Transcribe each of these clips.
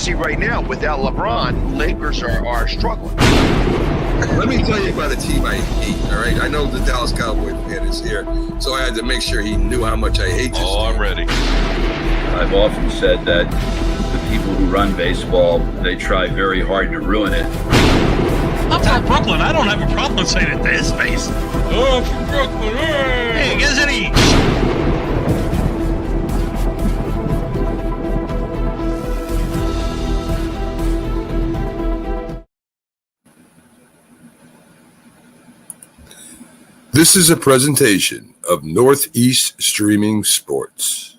obviously right now without LeBron, Lakers are struggling. Let me tell you about a team I hate, all right? I know the Dallas Cowboy fan is here, so I had to make sure he knew how much I hate this team. I'm ready. I've often said that the people who run baseball, they try very hard to ruin it. I'm from Brooklyn. I don't have a problem saying it to his face. Oh, I'm from Brooklyn. Hey, guys, any... This is a presentation of Northeast Streaming Sports.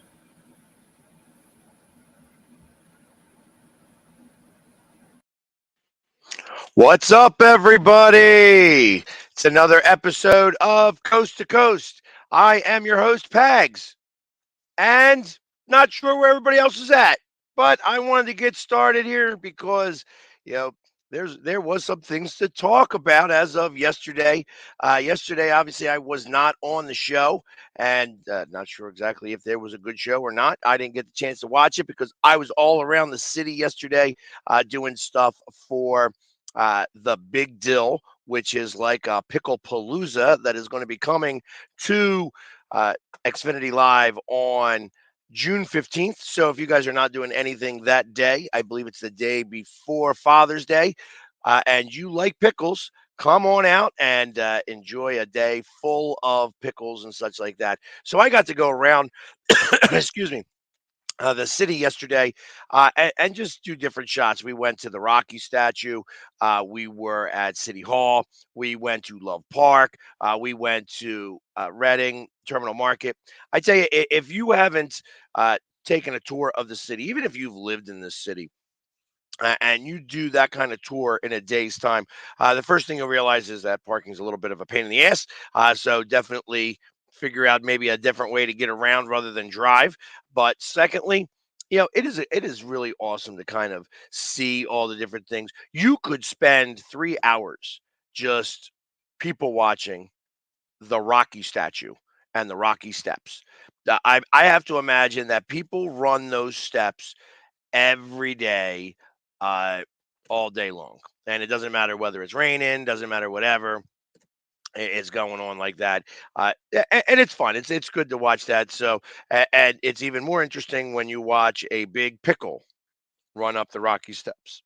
What's up, everybody? It's another episode of Coast to Coast. I am your host, Pags, and not sure where everybody else is at, but I wanted to get started here because, there was some things to talk about as of yesterday. Yesterday, obviously, I was not on the show, and not sure exactly if there was a good show or not. I didn't get the chance to watch it because I was all around the city yesterday doing stuff for the Big Dill, which is like a pickle palooza that is going to be coming to Xfinity Live on June 15th. So if you guys are not doing anything that day, I believe it's the day before Father's Day, and you like pickles, come on out and enjoy a day full of pickles and such like that. So I got to go around, excuse me, the city yesterday and just do different shots. We went to the Rocky statue. We were at City Hall. We went to Love Park. We went to Reading Terminal Market. I tell you, if you haven't taken a tour of the city, even if you've lived in this city, and you do that kind of tour in a day's time, the first thing you'll realize is that parking is a little bit of a pain in the ass. So definitely figure out maybe a different way to get around rather than drive. But secondly, it is really awesome to kind of see all the different things. You could spend 3 hours just people watching the Rocky statue and the Rocky steps. I have to imagine that people run those steps every day, uh, all day long. And it doesn't matter whether it's raining, doesn't matter whatever is going on like that. And it's fun. It's good to watch that. So, and it's even more interesting when you watch a big pickle run up the Rocky steps.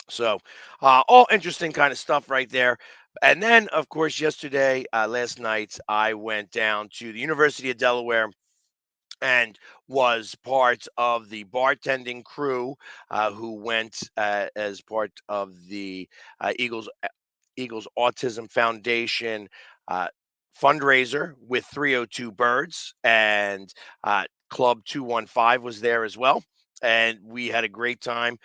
So, all interesting kind of stuff right there. And then, of course, yesterday, last night, I went down to the University of Delaware and was part of the bartending crew who went as part of the Eagles Autism Foundation uh, fundraiser with 302 Birds, and Club 215 was there as well. And we had a great time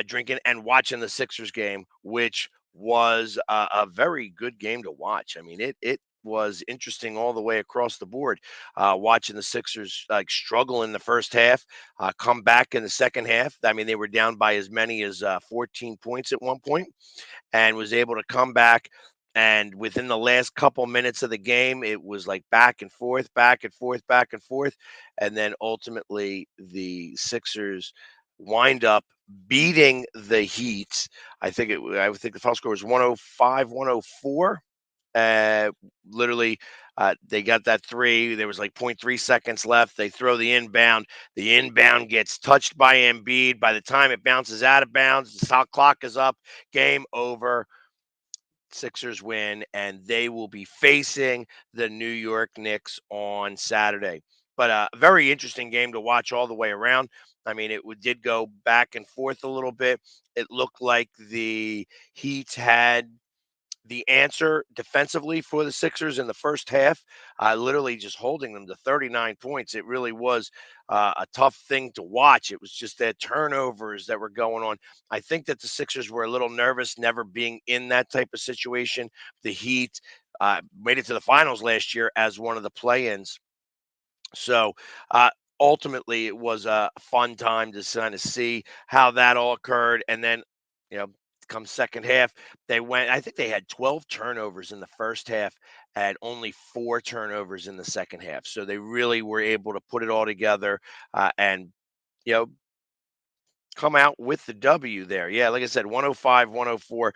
drinking and watching the Sixers game, which was a very good game to watch. I mean, it was interesting all the way across the board. Watching the Sixers like struggle in the first half, come back in the second half. I mean, they were down by as many as 14 points at one point, and was able to come back. And within the last couple minutes of the game, it was like back and forth, back and forth, back and forth. And then ultimately, the Sixers wind up beating the Heat. I think the final score was 105, 104. Uh, Literally, they got that three. There was like 0.3 seconds left. They throw the inbound. The inbound gets touched by Embiid. By the time it bounces out of bounds, the clock is up. Game over. Sixers win, and they will be facing the New York Knicks on Saturday. But a very interesting game to watch all the way around. I mean, did go back and forth a little bit. It looked like the Heat had the answer defensively for the Sixers in the first half, literally just holding them to 39 points. It really was a tough thing to watch. It was just their turnovers that were going on. I think that the Sixers were a little nervous, never being in that type of situation. The Heat made it to the finals last year as one of the play-ins. So, ultimately, it was a fun time to kind of see how that all occurred. And then, you know, come second half, I think they had 12 turnovers in the first half and only 4 turnovers in the second half. So they really were able to put it all together and, you know, come out with the W there. Yeah, like I said, 105-104.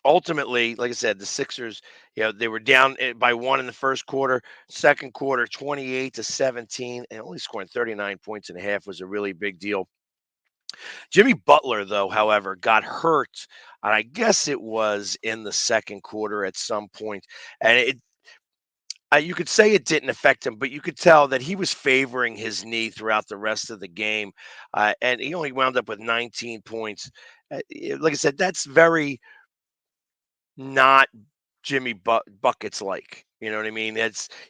Ultimately, like I said, the Sixers, they were down by one in the first quarter. Second quarter, 28-17, and only scoring 39 points and a half was a really big deal. Jimmy Butler, though, however, got hurt, and I guess it was in the second quarter at some point, and you could say it didn't affect him, but you could tell that he was favoring his knee throughout the rest of the game, and he only wound up with 19 points. Like I said, that's very not Jimmy Buckets like. You know what I mean?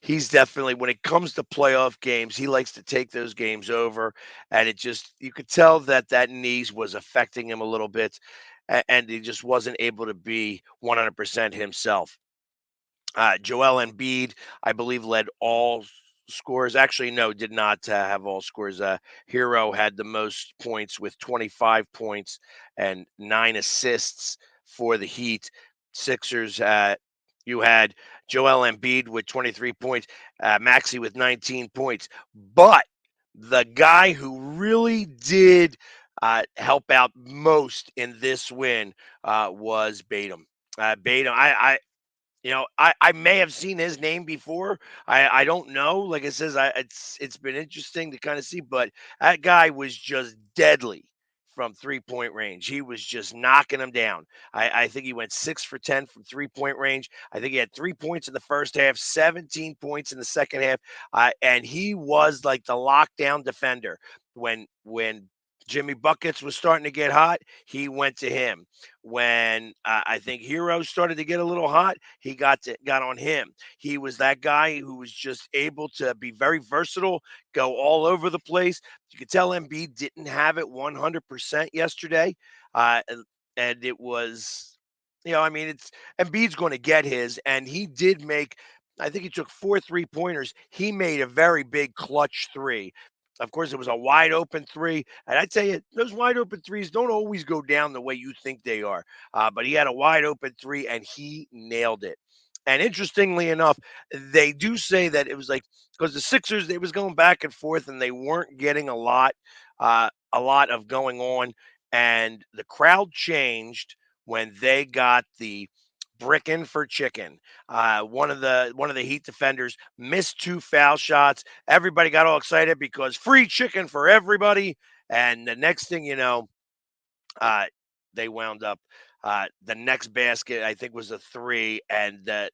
He's definitely, when it comes to playoff games, he likes to take those games over, and you could tell that that knees was affecting him a little bit, and he just wasn't able to be 100% himself. Joel Embiid, I believe, led all scores. Actually, no, did not have all scores. Hero had the most points with 25 points and 9 assists for the Heat. Sixers, you had Joel Embiid with 23 points, Maxey with 19 points. But the guy who really did help out most in this win was Batum. Batum, I may have seen his name before. I don't know. Like it says, it's been interesting to kind of see, but that guy was just deadly from 3-point range. He was just knocking them down. I think he went 6 for 10 from 3-point range. I think he had 3 points in the first half, 17 points in the second half, and he was like the lockdown defender. When Jimmy Buckets was starting to get hot, he went to him. When I think Hero started to get a little hot, he got on him. He was that guy who was just able to be very versatile, go all over the place. You could tell Embiid didn't have it 100% yesterday, and it was, I mean, it's Embiid's going to get his, and he did make. I think he took 4 3-pointers. He made a very big clutch three. Of course, it was a wide open three. And I tell you, those wide open threes don't always go down the way you think they are. But he had a wide open three and he nailed it. And interestingly enough, they do say that it was like, because the Sixers, they was going back and forth and they weren't getting a lot of going on. And the crowd changed when they got the brickin' for chicken. One of the Heat defenders missed 2 foul shots. Everybody got all excited because free chicken for everybody. And the next thing you know, uh, they wound up the next basket. I think was a three, and the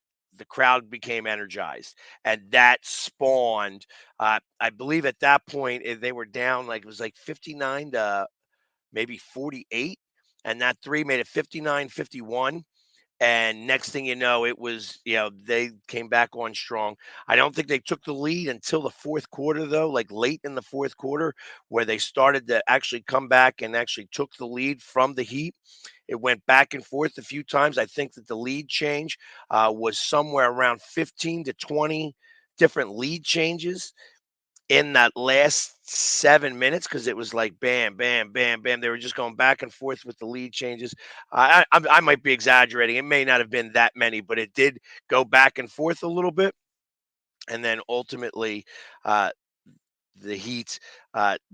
crowd became energized, and that spawned. I believe at that point they were down like it was like 59 to maybe 48, and that three made it 59-51. And next thing you know, it was, they came back on strong. I don't think they took the lead until the fourth quarter, though, like late in the fourth quarter, where they started to actually come back and actually took the lead from the Heat. It went back and forth a few times. I think that the lead change was somewhere around 15 to 20 different lead changes in that last 7 minutes, because it was like bam, bam, bam, bam. They were just going back and forth with the lead changes. I might be exaggerating. It may not have been that many, but it did go back and forth a little bit. And then ultimately, uh, the Heat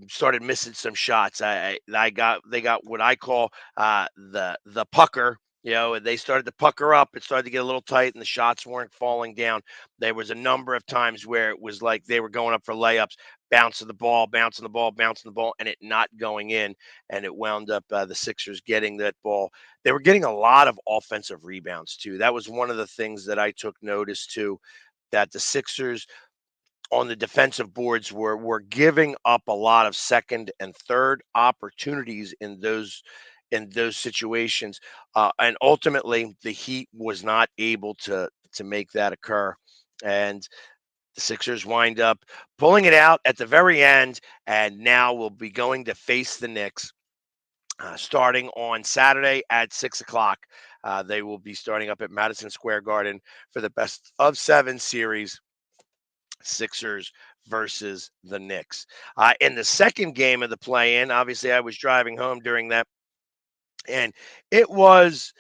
started missing some shots. They got what I call the pucker. And they started to pucker up. It started to get a little tight, and the shots weren't falling down. There was a number of times where it was like they were going up for layups, bouncing the ball, bouncing the ball, bouncing the ball, and it not going in. And it wound up the Sixers getting that ball. They were getting a lot of offensive rebounds too. That was one of the things that I took notice to. That the Sixers on the defensive boards were giving up a lot of second and third opportunities in those situations, and ultimately the Heat was not able to make that occur, and the Sixers wind up pulling it out at the very end, and now will be going to face the Knicks. Starting on Saturday at 6 o'clock. They will be starting up at Madison Square Garden for the best of 7 series. Sixers versus the Knicks. In the second game of the play in, obviously, I was driving home during that, and it was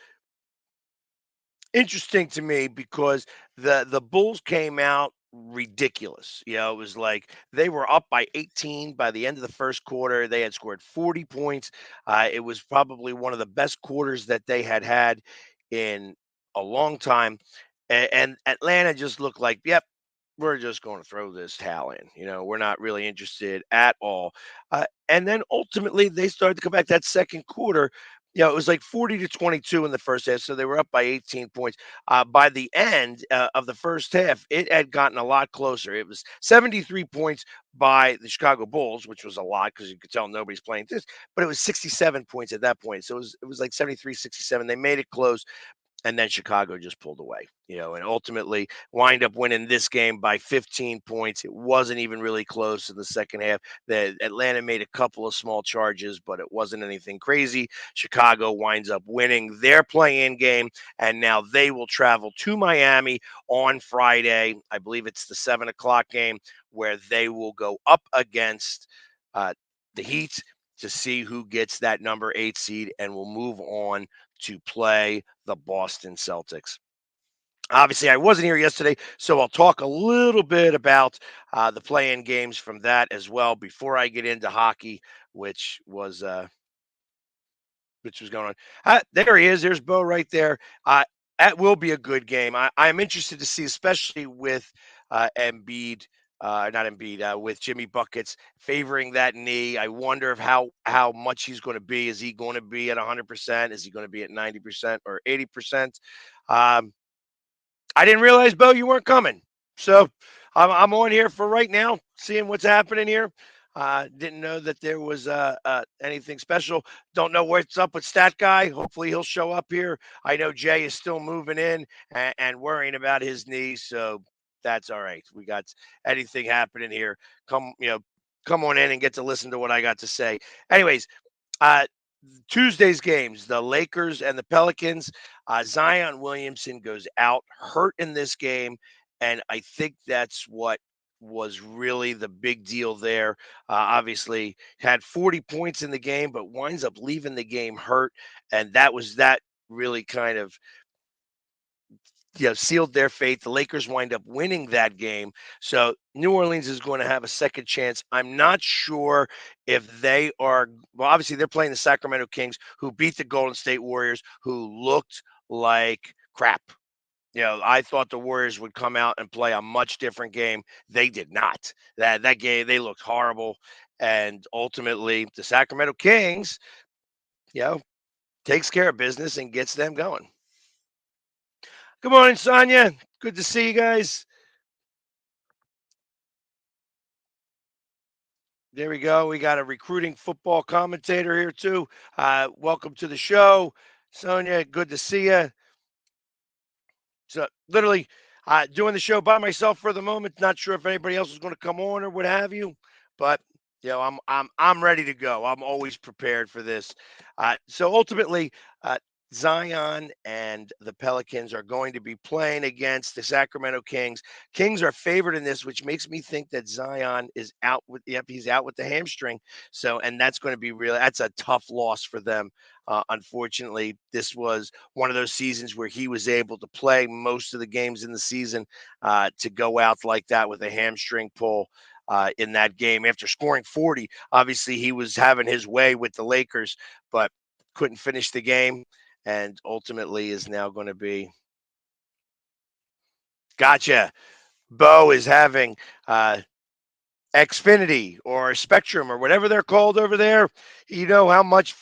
interesting to me because the Bulls came out ridiculous. It was like they were up by 18 by the end of the first quarter. They had scored 40 points. It was probably one of the best quarters that they had in a long time. And Atlanta just looked like, yep, we're just going to throw this towel in. We're not really interested at all. And then ultimately, they started to come back that second quarter. It was like 40-22 in the first half, so they were up by 18 points. By the end of the first half, it had gotten a lot closer. It was 73 points by the Chicago Bulls, which was a lot because you could tell nobody's playing this, but it was 67 points at that point. So it was like 73-67. They made it close, and then Chicago just pulled away, and ultimately wind up winning this game by 15 points. It wasn't even really close in the second half. The Atlanta made a couple of small charges, but it wasn't anything crazy. Chicago winds up winning their play-in game, and now they will travel to Miami on Friday. I believe it's the 7 o'clock game where they will go up against the Heat to see who gets that number 8 seed and will move on to play the Boston Celtics. Obviously, I wasn't here yesterday, so I'll talk a little bit about the play-in games from that as well before I get into hockey, which was going on. There he is. There's Bo right there. That will be a good game. I'm interested to see, especially with Embiid, not Embiid, with Jimmy Buckets favoring that knee. I wonder if how much he's going to be. Is he going to be at 100%? Is he going to be at 90% or 80%? Um, I didn't realize, Bo, you weren't coming. So I'm on here for right now, seeing what's happening here. Didn't know that there was anything special. Don't know what's up with StatGuy. Hopefully he'll show up here. I know Jay is still moving in and worrying about his knee, so that's all right. We got anything happening here. Come on in and get to listen to what I got to say. Anyways, uh, Tuesday's games, the Lakers and the Pelicans. Zion Williamson goes out hurt in this game, and I think that's what was really the big deal there. Obviously, had 40 points in the game, but winds up leaving the game hurt, and that really kind of sealed their fate. The Lakers wind up winning that game. So New Orleans is going to have a second chance. I'm not sure if they are, well, obviously they're playing the Sacramento Kings, who beat the Golden State Warriors, who looked like crap. I thought the Warriors would come out and play a much different game. They did not. That game, they looked horrible. And ultimately, the Sacramento Kings, takes care of business and gets them going. Good morning, Sonia. Good to see you guys. There we go. We got a recruiting football commentator here, too. Welcome to the show, Sonia. Good to see you. So, literally doing the show by myself for the moment. Not sure if anybody else is going to come on or what have you, but I'm ready to go. I'm always prepared for this. So ultimately, Zion and the Pelicans are going to be playing against the Sacramento Kings. Kings are favored in this, which makes me think that Zion is out with, he's out with the hamstring. So, and that's going to be that's a tough loss for them. Unfortunately, this was one of those seasons where he was able to play most of the games in the season. To go out like that with a hamstring pull in that game after scoring 40, obviously he was having his way with the Lakers, but couldn't finish the game. And ultimately is now going to be. Gotcha. Bo is having Xfinity or Spectrum or whatever they're called over there. How much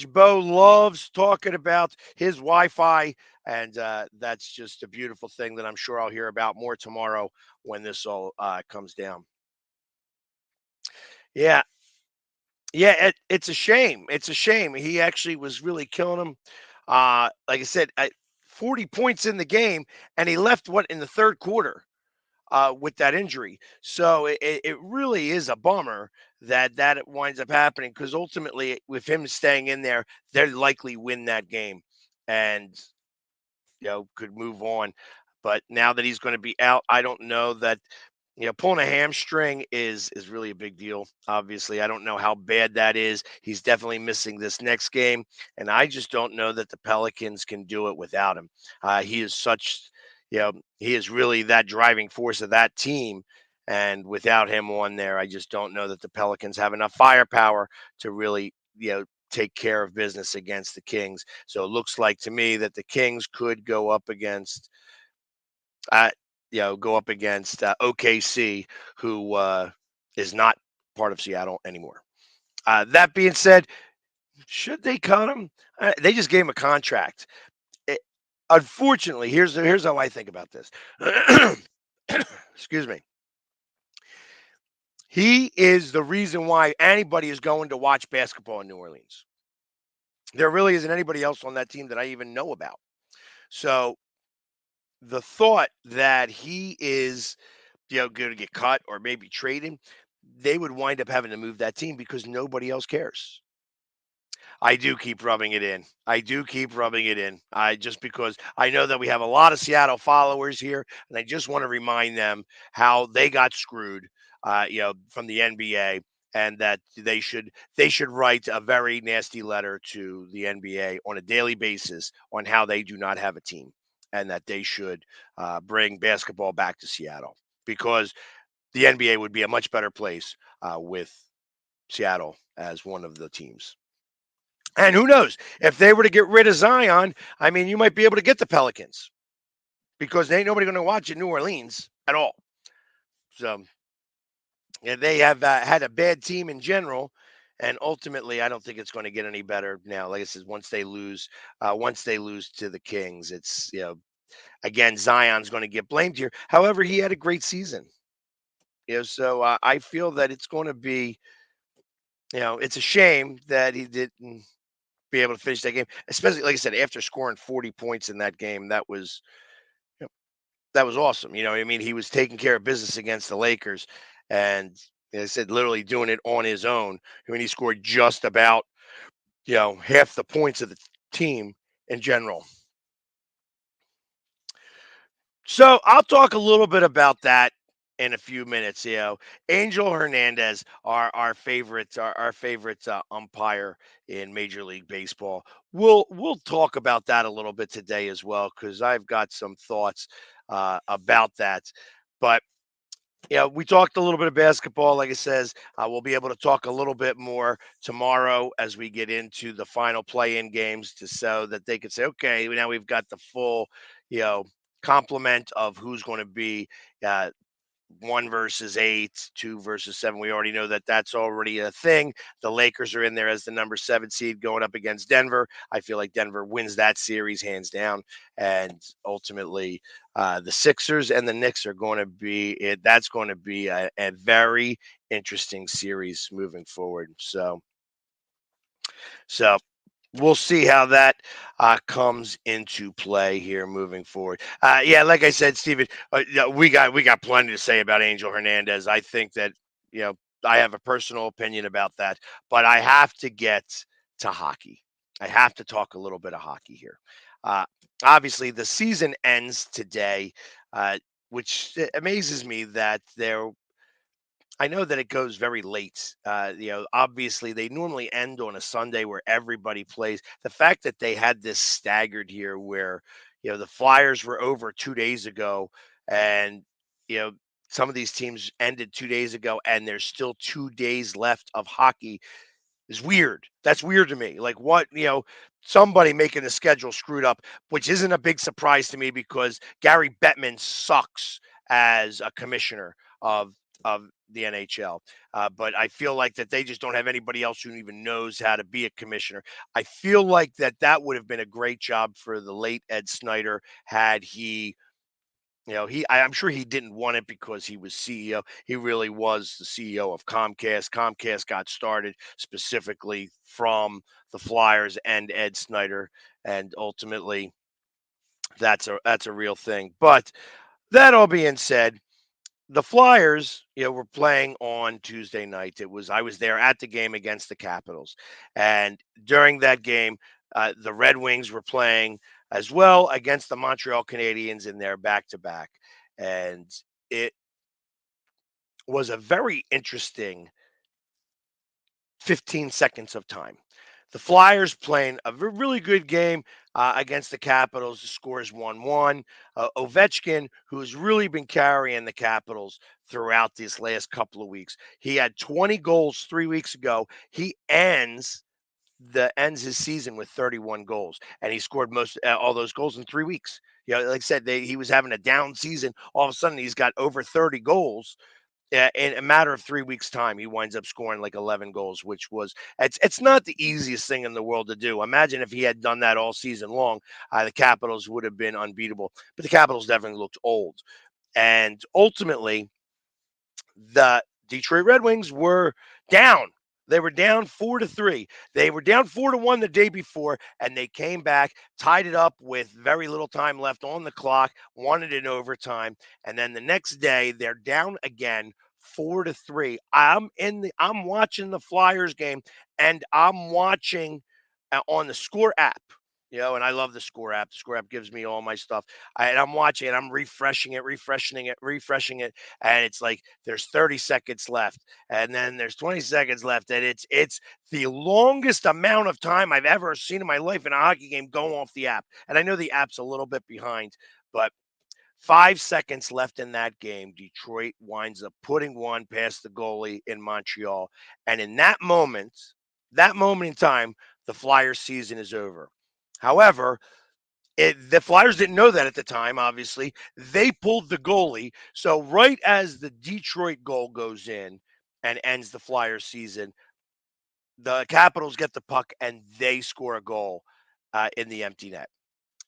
Bo loves talking about his Wi-Fi, and that's just a beautiful thing that I'm sure I'll hear about more tomorrow when this all comes down. Yeah. Yeah, it's a shame. It's a shame. He actually was really killing him. Like I said, 40 points in the game, and he left in the third quarter with that injury. So it really is a bummer that it winds up happening, because ultimately, with him staying in there, they'd likely win that game and could move on. But now that he's going to be out, I don't know that. Pulling a hamstring is really a big deal. Obviously, I don't know how bad that is. He's definitely missing this next game, and I just don't know that the Pelicans can do it without him. He is such, he is really that driving force of that team. And without him on there, I just don't know that the Pelicans have enough firepower to really, take care of business against the Kings. So it looks like to me that the Kings could uh, go up against OKC, who is not part of Seattle anymore. That being said, should they cut him? They just gave him a contract. It, unfortunately, here's how I think about this. Excuse me. He is the reason why anybody is going to watch basketball in New Orleans. There really isn't anybody else on that team that I even know about. So the thought that he is, going to get cut or maybe traded, they would wind up having to move that team because nobody else cares. I do keep rubbing it in. I do keep rubbing it in. I just because I know that we have a lot of Seattle followers here, and I just want to remind them how they got screwed, from the NBA, and that they should write a very nasty letter to the NBA on a daily basis on how they do not have a team, and that they should bring basketball back to Seattle because the NBA would be a much better place with Seattle as one of the teams. And who knows? If they were to get rid of Zion, I mean, you might be able to get the Pelicans because there ain't nobody going to watch in New Orleans at all. So yeah, they have had a bad team in general, and ultimately, I don't think it's going to get any better now. Like I said, once they lose to the Kings, it's again Zion's going to get blamed here. However, he had a great season. So I feel that it's going to be, it's a shame that he didn't be able to finish that game, especially like I said, after scoring 40 points in that game. You know, that was awesome. You know what I mean? He was taking care of business against the Lakers, and like I said, literally doing it on his own. I mean, he scored just about half the points of the team in general. So I'll talk a little bit about that in a few minutes. Angel Hernandez, our favorite umpire in Major League Baseball. We'll talk about that a little bit today as well because I've got some thoughts about that. But we talked a little bit of basketball. Like I says, we'll be able to talk a little bit more tomorrow as we get into the final play-in games, so that they could say, okay, now we've got the full, you know, complement of who's going to be uh, 1 versus 8, 2 versus 7. We already know that that's already a thing. The Lakers are in there as the number 7 seed going up against Denver. I feel like Denver wins that series hands down. And ultimately, the Sixers and the Knicks are going to be it. That's going to be a very interesting series moving forward. So we'll see how that comes into play here moving forward. Yeah, like I said, Steven, we got plenty to say about Angel Hernandez. I think that you know I have a personal opinion about that, but I have to get to hockey. I have to talk a little bit of hockey here. Uh, Obviously, the season ends today, which amazes me that there I know that it goes very late. Obviously they normally end on a Sunday where everybody plays. The fact that they had this staggered here, where the Flyers were over 2 days ago, and you know some of these teams ended 2 days ago, and there's still 2 days left of hockey is weird. That's weird to me. Like what, somebody making the schedule screwed up, which isn't a big surprise to me because Gary Bettman sucks as a commissioner of the NHL. But I feel like that they just don't have anybody else who even knows how to be a commissioner. I feel like that would have been a great job for the late Ed Snyder had he I'm sure he didn't want it because he was CEO. He really was the CEO of Comcast. Comcast got started specifically from the Flyers and Ed Snyder, and ultimately that's a real thing. But that all being said, the Flyers, were playing on Tuesday night. I was there at the game against the Capitals, and during that game, the Red Wings were playing as well against the Montreal Canadiens in their back-to-back, and it was a very interesting 15 seconds of time. The Flyers playing a really good game against the Capitals. The score is 1-1. Ovechkin, who's really been carrying the Capitals throughout these last couple of weeks. He had 20 goals 3 weeks ago. He ends his season with 31 goals, and he scored most all those goals in 3 weeks. Like I said, he was having a down season. All of a sudden, he's got over 30 goals in a matter of 3 weeks' time. He winds up scoring like 11 goals, which was it's not the easiest thing in the world to do. Imagine if he had done that all season long, the Capitals would have been unbeatable. But the Capitals definitely looked old, and ultimately the Detroit Red Wings were down. They were down 4-3. They were down 4-1 the day before, and they came back, tied it up with very little time left on the clock, won it in overtime, and then the next day they're down again 4-3. I'm watching the Flyers game, and I'm watching on the Score app. And I love the Score app. The Score app gives me all my stuff. And I'm watching it. I'm refreshing it, and it's like there's 30 seconds left, and then there's 20 seconds left, and it's the longest amount of time I've ever seen in my life in a hockey game go off the app. And I know the app's a little bit behind, but 5 seconds left in that game, Detroit winds up putting one past the goalie in Montreal, and in that moment in time, the Flyers season is over. However, the Flyers didn't know that at the time, obviously. They pulled the goalie. So, right as the Detroit goal goes in and ends the Flyers season, the Capitals get the puck and they score a goal in the empty net.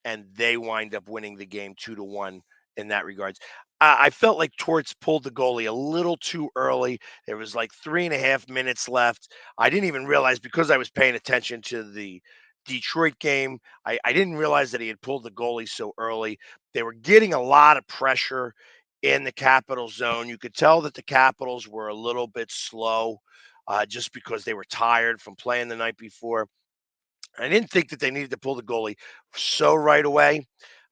And they wind up winning the game 2-1 in that regards. I felt like Torts pulled the goalie a little too early. There was like 3.5 minutes left. I didn't even realize, because I was paying attention to the Detroit game. I didn't realize that he had pulled the goalie so early. They were getting a lot of pressure in the Capital zone. You could tell that the Capitals were a little bit slow just because they were tired from playing the night before. I didn't think that they needed to pull the goalie so right away,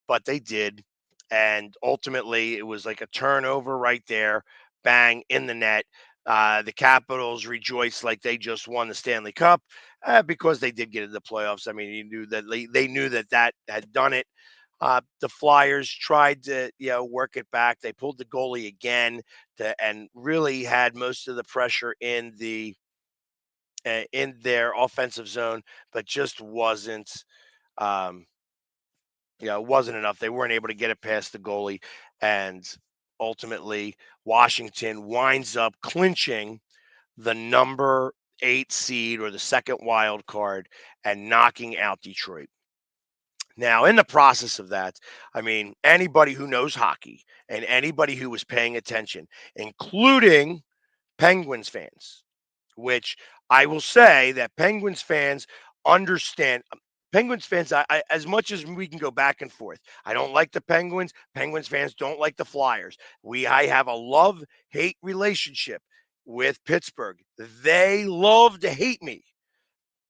but they did. And ultimately, it was like a turnover right there, bang in the net. The Capitals rejoiced like they just won the Stanley Cup because they did get into the playoffs. I mean, you knew that they knew that had done it. The Flyers tried to work it back. They pulled the goalie again and really had most of the pressure in their offensive zone, but just um, it wasn't enough. They weren't able to get it past the goalie, and ultimately, Washington winds up clinching the number 8 seed, or the second wild card, and knocking out Detroit. Now, in the process of that, I mean, anybody who knows hockey and anybody who was paying attention, including Penguins fans, which I will say that Penguins fans understand. Penguins fans, as much as we can go back and forth, I don't like the Penguins. Penguins fans don't like the Flyers. I have a love-hate relationship with Pittsburgh. They love to hate me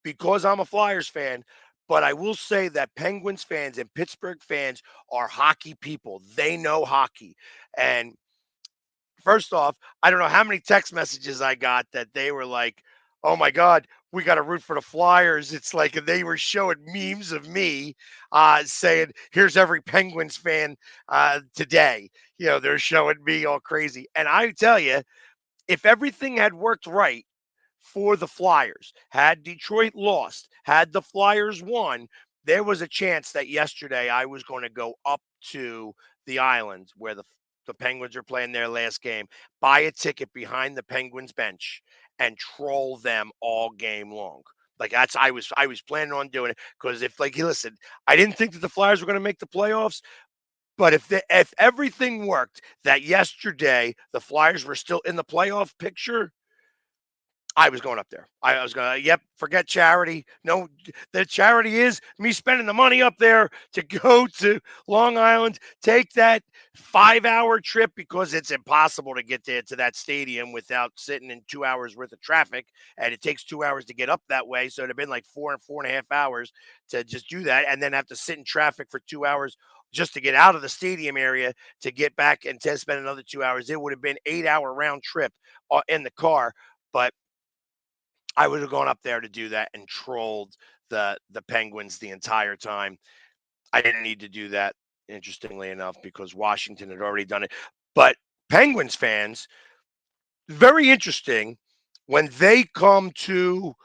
because I'm a Flyers fan. But I will say that Penguins fans and Pittsburgh fans are hockey people. They know hockey. And first off, I don't know how many text messages I got that they were like, "Oh my God, we got to root for the Flyers." It's like they were showing memes of me saying, "Here's every Penguins fan today." They're showing me all crazy. And I tell you, if everything had worked right for the Flyers, had Detroit lost, had the Flyers won, there was a chance that yesterday I was going to go up to the island where the Penguins are playing their last game, buy a ticket behind the Penguins bench, and troll them all game long. Like I was planning on doing it because if listen, I didn't think that the Flyers were going to make the playoffs, but if everything worked, that yesterday the Flyers were still in the playoff picture, I was going up there. I was going to, yep, forget charity. No, the charity is me spending the money up there to go to Long Island, take that 5-hour trip because it's impossible to get there to that stadium without sitting in 2 hours worth of traffic. And it takes 2 hours to get up that way. So it'd have been like 4.5 hours to just do that, and then have to sit in traffic for 2 hours just to get out of the stadium area to get back and to spend another 2 hours. It would have been 8-hour round trip in the car. But I would have gone up there to do that and trolled the Penguins the entire time. I didn't need to do that, interestingly enough, because Washington had already done it. But Penguins fans, very interesting when they come to,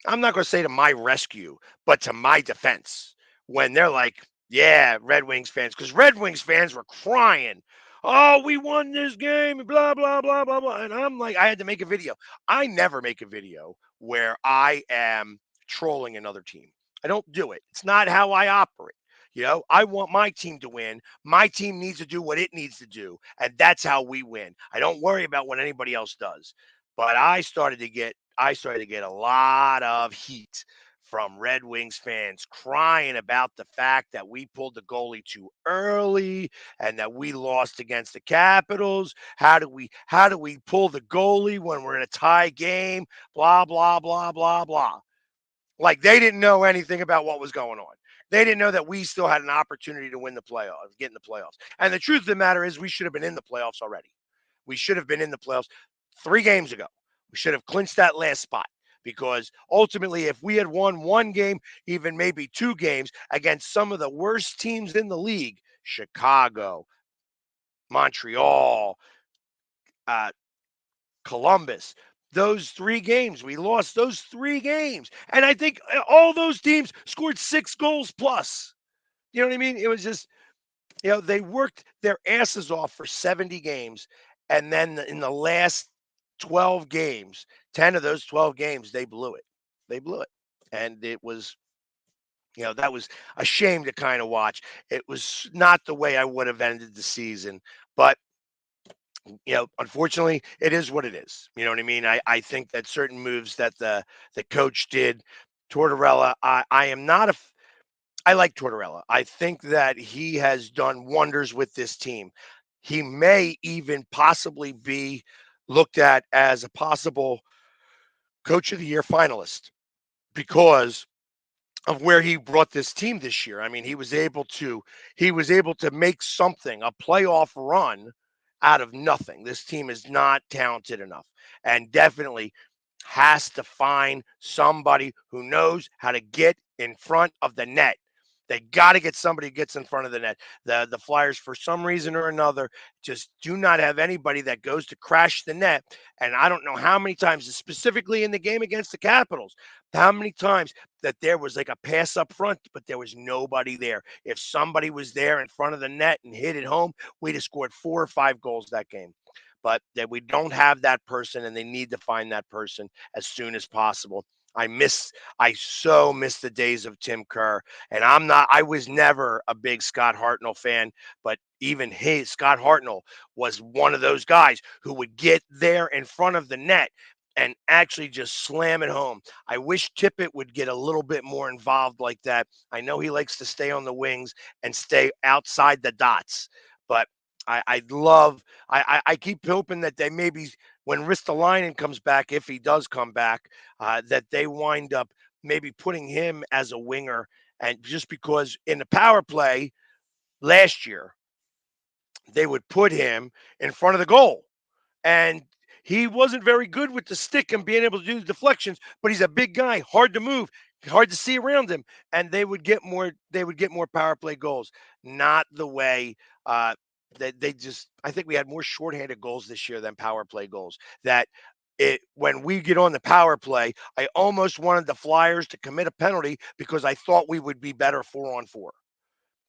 I'm not going to say to my rescue, but to my defense, when they're like, yeah, Red Wings fans, because Red Wings fans were crying, oh, we won this game, blah, blah, blah, blah, blah. And I'm like, I had to make a video. I never make a video where I am trolling another team. I don't do it. It's not how I operate. I want my team to win. My team needs to do what it needs to do. And that's how we win. I don't worry about what anybody else does. But I started to get a lot of heat from Red Wings fans crying about the fact that we pulled the goalie too early and that we lost against the Capitals. How do we pull the goalie when we're in a tie game? Blah blah blah blah blah. Like they didn't know anything about what was going on. They didn't know that we still had an opportunity to win the playoffs, get in the playoffs. And the truth of the matter is we should have been in the playoffs already. We should have been in the playoffs 3 games ago. We should have clinched that last spot because ultimately, if we had won one game, even maybe 2 games against some of the worst teams in the league, Chicago, Montreal, uh, Columbus, those 3 games, we lost those 3 games. And I think all those teams scored 6 goals plus. You know what I mean? It was just, they worked their asses off for 70 games. And then in the last 12 games, 10 of those 12 games, they blew it. They blew it. And it was, that was a shame to kind of watch. It was not the way I would have ended the season. But, unfortunately, it is what it is. You know what I mean? I think that certain moves that the coach did, Tortorella, I am not a I like Tortorella. I think that he has done wonders with this team. He may even possibly be looked at as a possible coach of the year finalist because of where he brought this team this year. I mean, he was able to make something, a playoff run out of nothing. This team is not talented enough and definitely has to find somebody who knows how to get in front of the net. They got to get somebody who gets in front of the net. The Flyers, for some reason or another, just do not have anybody that goes to crash the net. And I don't know how many times, specifically in the game against the Capitals, how many times that there was like a pass up front, but there was nobody there. If somebody was there in front of the net and hit it home, we'd have scored 4 or 5 goals that game. But that we don't have that person, and they need to find that person as soon as possible. I so miss the days of Tim Kerr, and I was never a big Scott Hartnell fan, but even Scott Hartnell was one of those guys who would get there in front of the net and actually just slam it home. I wish Tippett would get a little bit more involved like that. I know he likes to stay on the wings and stay outside the dots, but I keep hoping that they maybe when Ristolainen comes back, if he does come back, that they wind up maybe putting him as a winger, and just because in the power play last year they would put him in front of the goal, and he wasn't very good with the stick and being able to do the deflections, but he's a big guy, hard to move, hard to see around him, and they would get more power play goals. Not the way they just I think we had more shorthanded goals this year than power play goals. That it when we get on the power play, I almost wanted the Flyers to commit a penalty because I thought we would be better 4-on-4.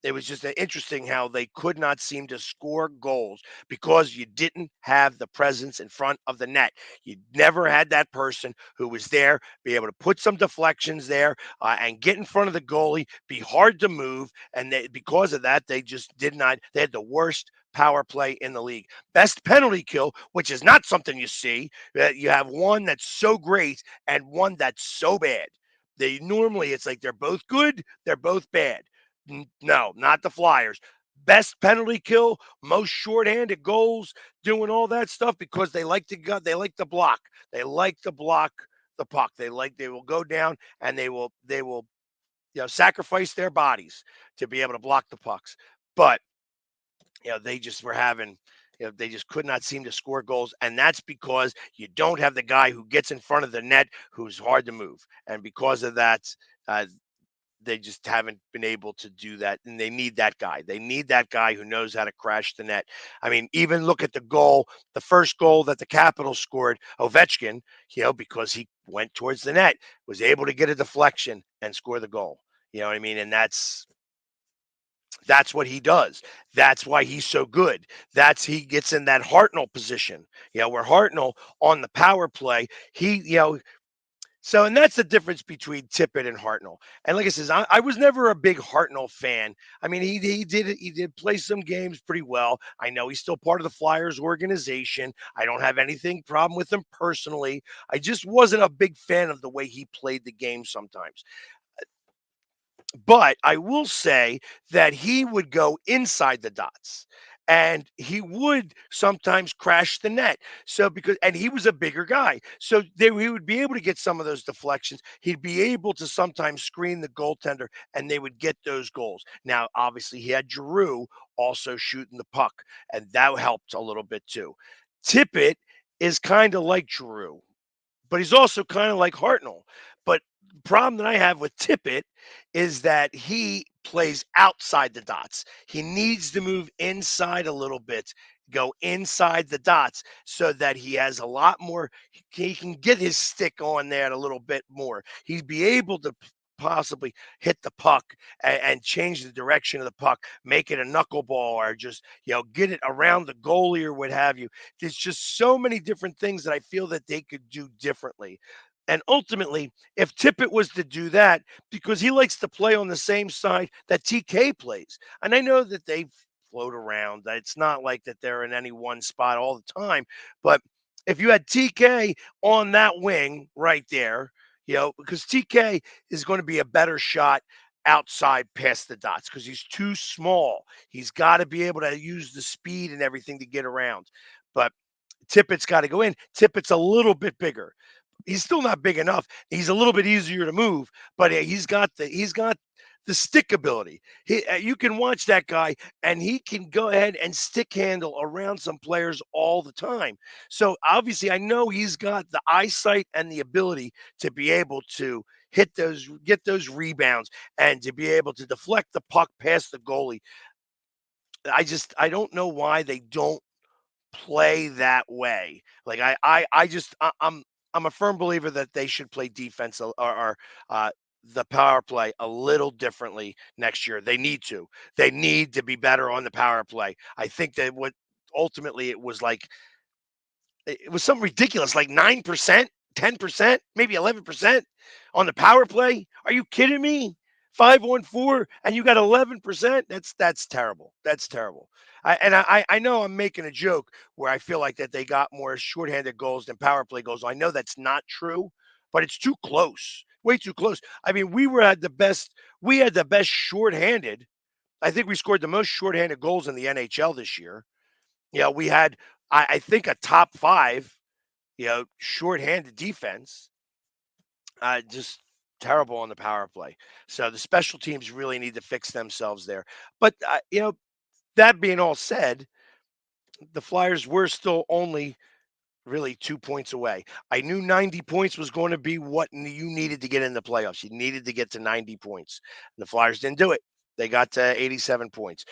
It was just interesting how they could not seem to score goals because you didn't have the presence in front of the net. You never had that person who was there, be able to put some deflections there and get in front of the goalie, be hard to move. And because of that, they just did not. They had the worst power play in the league. Best penalty kill, which is not something you see. You have one that's so great and one that's so bad. It's like they're both good, they're both bad. No, not the Flyers. Best penalty kill, most shorthanded goals, doing all that stuff because they like to block. They like to block the puck. They will go down and they will sacrifice their bodies to be able to block the pucks. But they just were having They just could not seem to score goals, and that's because you don't have the guy who gets in front of the net who's hard to move, and because of that, uh, they just haven't been able to do that, and they need that guy. They need that guy who knows how to crash the net. I mean, even look at the goal, the first goal that the Capitals scored, Ovechkin, because he went towards the net, was able to get a deflection and score the goal. You know what I mean? And that's what he does. That's why he's so good. He gets in that Hartnell position. Where Hartnell on the power play, and that's the difference between Tippett and Hartnell. And like I says, I was never a big Hartnell fan. I mean, he did play some games pretty well. I know he's still part of the Flyers organization. I don't have anything problem with him personally. I just wasn't a big fan of the way he played the game sometimes. But I will say that he would go inside the dots and he would sometimes crash the net. And he was a bigger guy. So he would be able to get some of those deflections. He'd be able to sometimes screen the goaltender and they would get those goals. Now, obviously, he had Giroux also shooting the puck, and that helped a little bit too. Tippett is kind of like Giroux, but he's also kind of like Hartnell. But the problem that I have with Tippett is that he plays outside the dots. He needs to move inside a little bit, go inside the dots so that he has a lot more. He can get his stick on there a little bit more. He'd be able to possibly hit the puck and change the direction of the puck, make it a knuckleball or just, get it around the goalie or what have you. There's just so many different things that I feel that they could do differently. And ultimately, if Tippett was to do that, because he likes to play on the same side that TK plays, and I know that they float around, that it's not like that they're in any one spot all the time, but if you had TK on that wing right there, because TK is going to be a better shot outside past the dots because he's too small. He's got to be able to use the speed and everything to get around. But Tippett's got to go in. Tippett's a little bit bigger. He's still not big enough. He's a little bit easier to move, but he's got the stick ability. You can watch that guy, and he can go ahead and stick handle around some players all the time. So obviously, I know he's got the eyesight and the ability to be able to get those rebounds, and to be able to deflect the puck past the goalie. I don't know why they don't play that way. Like I'm a firm believer that they should play defense or the power play a little differently next year. They need to. They need to be better on the power play. I think that what ultimately it was something ridiculous, like 9%, 10%, maybe 11% on the power play. Are you kidding me? 5-on-4 and you got 11%. That's terrible. That's terrible. I know I'm making a joke where I feel like that they got more shorthanded goals than power play goals. I know that's not true, but it's too close. Way too close. I mean, we had the best shorthanded. I think we scored the most shorthanded goals in the NHL this year. We had I think a top 5, shorthanded defense. Just terrible on the power play. So the special teams really need to fix themselves there. But that being all said, the Flyers were still only really 2 points away. I knew 90 points was going to be what you needed to get in the playoffs. You needed to get to 90 points. And the Flyers didn't do it. They got to 87 points.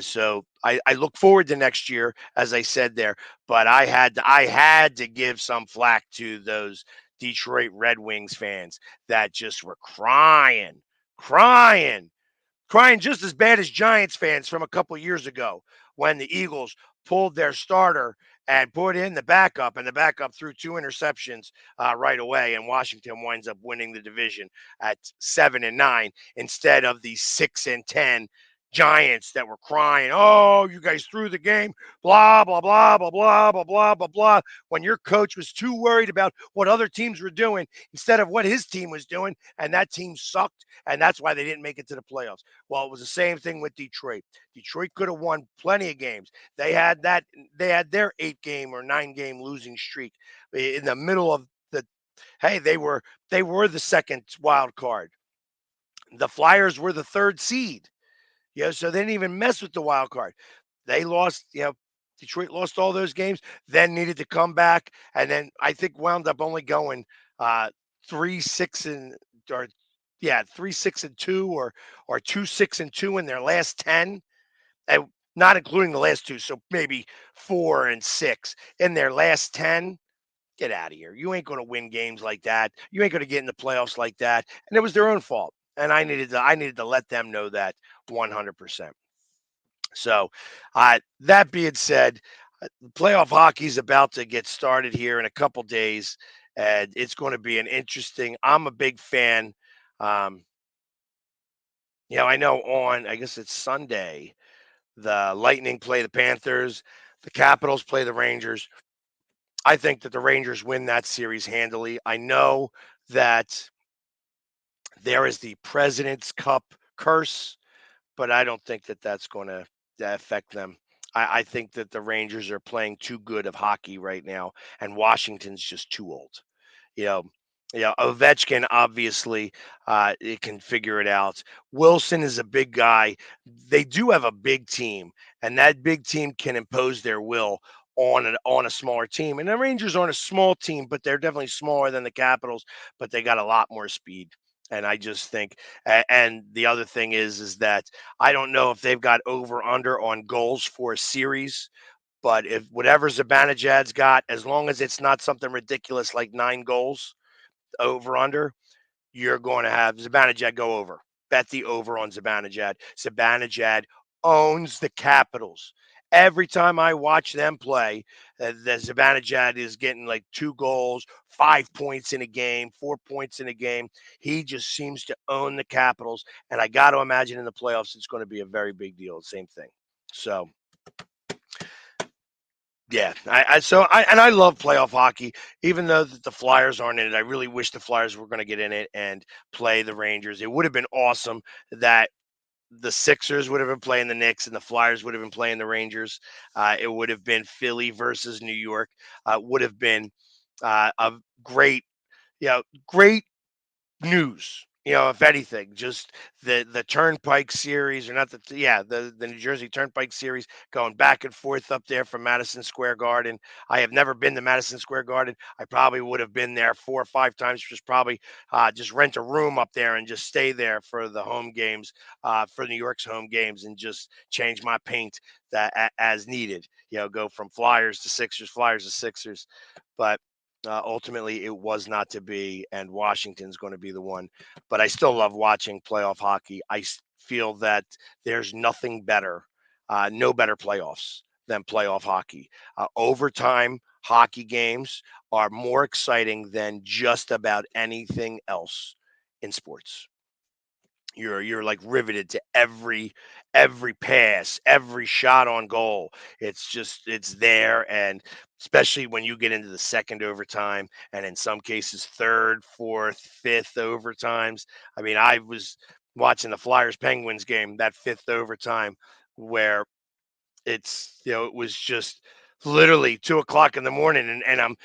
So I look forward to next year, as I said there. But I had to give some flack to those Detroit Red Wings fans that just were crying just as bad as Giants fans from a couple years ago when the Eagles pulled their starter and put in the backup, and the backup threw 2 interceptions right away, and Washington winds up winning the division at 7-9 instead of the 6-10 Giants that were crying, "Oh, you guys threw the game, blah blah blah blah blah blah blah blah blah." When your coach was too worried about what other teams were doing instead of what his team was doing, and that team sucked, and that's why they didn't make it to the playoffs. Well, it was the same thing with Detroit. Detroit could have won plenty of games. They had their 8-game or 9-game losing streak in the middle of the. Hey, they were the second wild card. The Flyers were the 3rd seed. So they didn't even mess with the wild card. They lost, Detroit lost all those games, then needed to come back, and then I think wound up only going 3-6 or 3-6-2 or 2-6-2 in their last 10, and not including the last two, so maybe 4-6 in their last 10. Get out of here. You ain't going to win games like that. You ain't going to get in the playoffs like that. And it was their own fault. And I needed to let them know that 100%. So, that being said, playoff hockey is about to get started here in a couple days, and it's going to be an interesting. I'm a big fan. Um, I know I guess it's Sunday, the Lightning play the Panthers, the Capitals play the Rangers. I think that the Rangers win that series handily. I know that there is the President's Cup curse, but I don't think that that's going to affect them. I think that the Rangers are playing too good of hockey right now, and Washington's just too old. You know, Ovechkin obviously it can figure it out. Wilson is a big guy. They do have a big team, and that big team can impose their will on a smaller team. And the Rangers aren't a small team, but they're definitely smaller than the Capitals. But they got a lot more speed. And I just think, and the other thing is that I don't know if they've got over under on goals for a series, but if whatever Zibanejad's got, as long as it's not something ridiculous like 9 goals over under, you're going to have Zibanejad go over. Bet the over on Zibanejad. Zibanejad owns the Capitals. Every time I watch them play, the Zibanejad is getting like 2 goals, 5 points in a game, 4 points in a game. He just seems to own the Capitals, and I got to imagine in the playoffs it's going to be a very big deal. Same thing. So yeah, I love playoff hockey, even though the Flyers aren't in it. I really wish the Flyers were going to get in it and play the Rangers. It would have been awesome that the Sixers would have been playing the Knicks and the Flyers would have been playing the Rangers. It would have been Philly versus New York. Would have been a great, great news. If anything, just the Turnpike series, or not the New Jersey Turnpike series, going back and forth up there from Madison Square Garden. I have never been to Madison Square Garden. I probably would have been there 4 or 5 times. Just rent a room up there and just stay there for the home games, for New York's home games, and just change my paint as needed. Go from Flyers to Sixers, Flyers to Sixers, but. Ultimately, it was not to be, and Washington's going to be the one. But I still love watching playoff hockey. Feel that there's nothing better, no better playoffs than playoff hockey. Overtime hockey games are more exciting than just about anything else in sports. You're like riveted to every pass, every shot on goal. It's there, and especially when you get into the second overtime, and in some cases third, fourth, fifth overtimes. I mean, I was watching the Flyers Penguins game, that fifth overtime, where it was just literally 2 o'clock in the morning, and I'm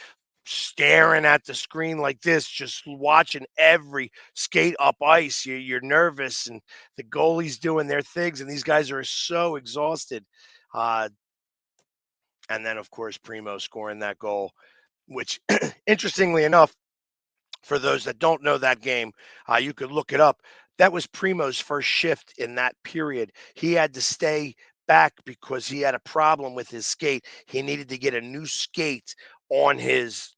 staring at the screen like this, just watching every skate up ice. You're nervous, and the goalie's doing their things, and these guys are so exhausted. Uh, and then, of course, Primo scoring that goal, which, interestingly enough, for those that don't know that game, you could look it up. That was Primo's first shift in that period. He had to stay back because he had a problem with his skate. He needed to get a new skate on his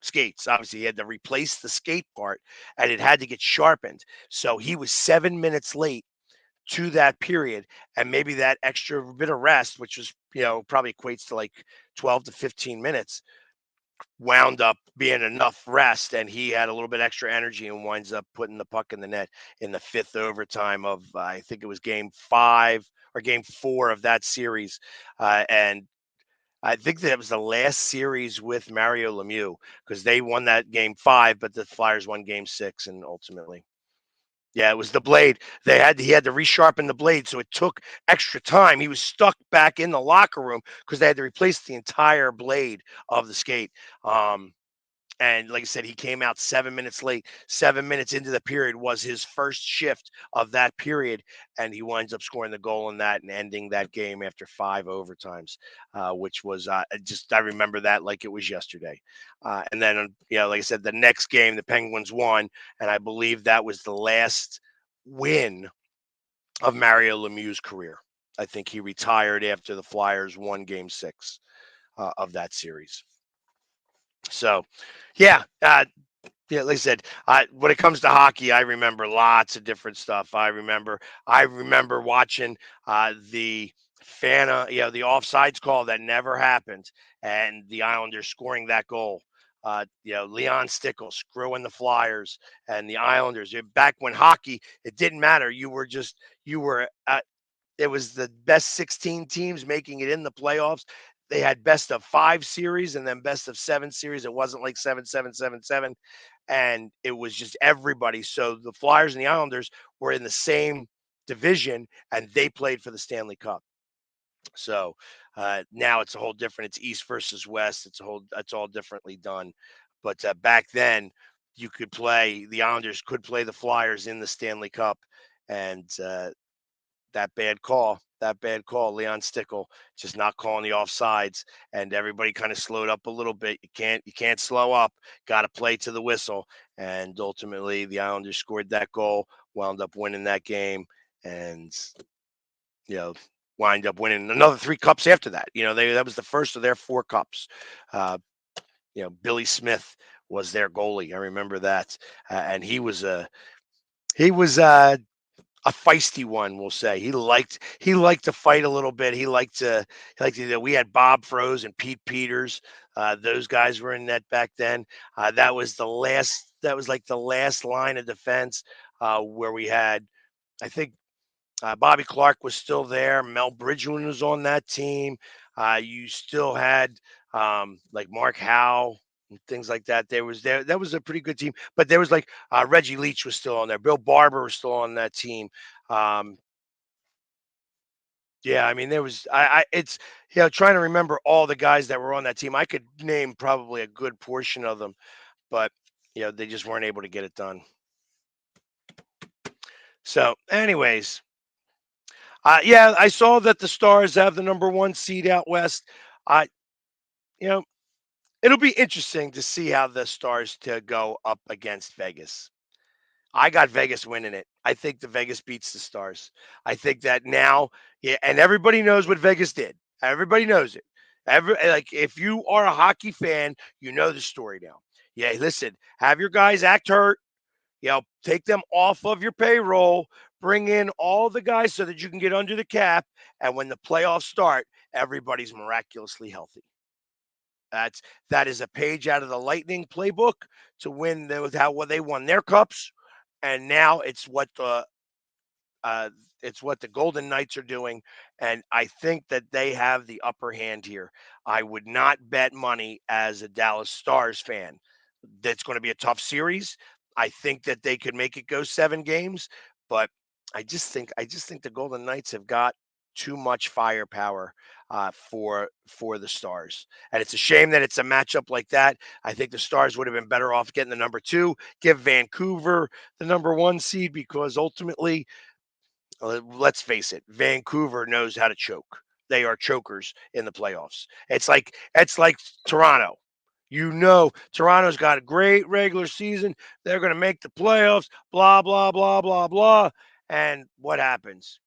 skates. Obviously, he had to replace the skate part, and it had to get sharpened. So he was 7 minutes late to that period, and maybe that extra bit of rest, which was probably equates to like 12 to 15 minutes, wound up being enough rest, and he had a little bit extra energy and winds up putting the puck in the net in the fifth overtime of I think it was game 4 of that series, and I think that was the last series with Mario Lemieux, because they won that game 5, but the Flyers won game 6, and ultimately, yeah, it was the blade. He had to resharpen the blade, so it took extra time. He was stuck back in the locker room because they had to replace the entire blade of the skate. Um, And like I said, he came out 7 minutes late. 7 minutes into the period was his first shift of that period, and he winds up scoring the goal in that and ending that game after 5 overtimes, which was I remember that like it was yesterday. And then, like I said, the next game, the Penguins won, and I believe that was the last win of Mario Lemieux's career. I think he retired after the Flyers won Game 6 of that series. So, yeah, like I said, when it comes to hockey, I remember lots of different stuff. I remember watching the the offsides call that never happened, and the Islanders scoring that goal. Leon Stickle screwing the Flyers and the Islanders. Back when hockey, it didn't matter. You were it was the best 16 teams making it in the playoffs. They had best of 5 series and then best of 7 series. It wasn't like 7-7-7-7. And it was just everybody. So the Flyers and the Islanders were in the same division and they played for the Stanley Cup. So now it's a whole different. It's East versus West. It's all differently done. But back then, the Islanders could play the Flyers in the Stanley Cup, and that bad call, Leon Stickle just not calling the offsides, and everybody kind of slowed up a little bit. You can't slow up. Got to play to the whistle, and ultimately the Islanders scored that goal, wound up winning that game, and you know wind up winning another 3 cups after that. That was the first of their 4 cups. Uh, Billy Smith was their goalie. I remember that, and he was a feisty one, we'll say. He liked to fight a little bit. He liked to. We had Bob Froese and Pete Peters. Those guys were in net back then. That was the last. That was like the last line of defense where we had. I think Bobby Clark was still there. Mel Bridgman was on that team. You still had like Mark Howe and things like that. That was a pretty good team. But there was like Reggie Leach was still on there. Bill Barber was still on that team. Um, yeah, I mean there was it's trying to remember all the guys that were on that team. I could name probably a good portion of them, but they just weren't able to get it done. So, anyways, yeah, I saw that the Stars have the number 1 seed out west. I, you know, it'll be interesting to see how the Stars to go up against Vegas. I got Vegas winning it. I think the Vegas beats the Stars. I think that now, yeah, and everybody knows what Vegas did. Everybody knows it. Like if you are a hockey fan, you know the story now. Yeah, listen, have your guys act hurt. Take them off of your payroll, bring in all the guys so that you can get under the cap. And when the playoffs start, everybody's miraculously healthy. That is a page out of the Lightning playbook to win how they won their cups, and now uh, it's what the Golden Knights are doing, and I think that they have the upper hand here. I would not bet money as a Dallas Stars fan. That's going to be a tough series. I think that they could make it go 7 games, but I just think the Golden Knights have got too much firepower for the Stars, and it's a shame that it's a matchup like that. I think the Stars would have been better off getting the number 2, give Vancouver the number 1 seed because ultimately let's face it, Vancouver knows how to choke. They are chokers in the playoffs. It's like Toronto. Toronto's got a great regular season. They're going to make the playoffs. Blah blah blah blah blah. And what happens?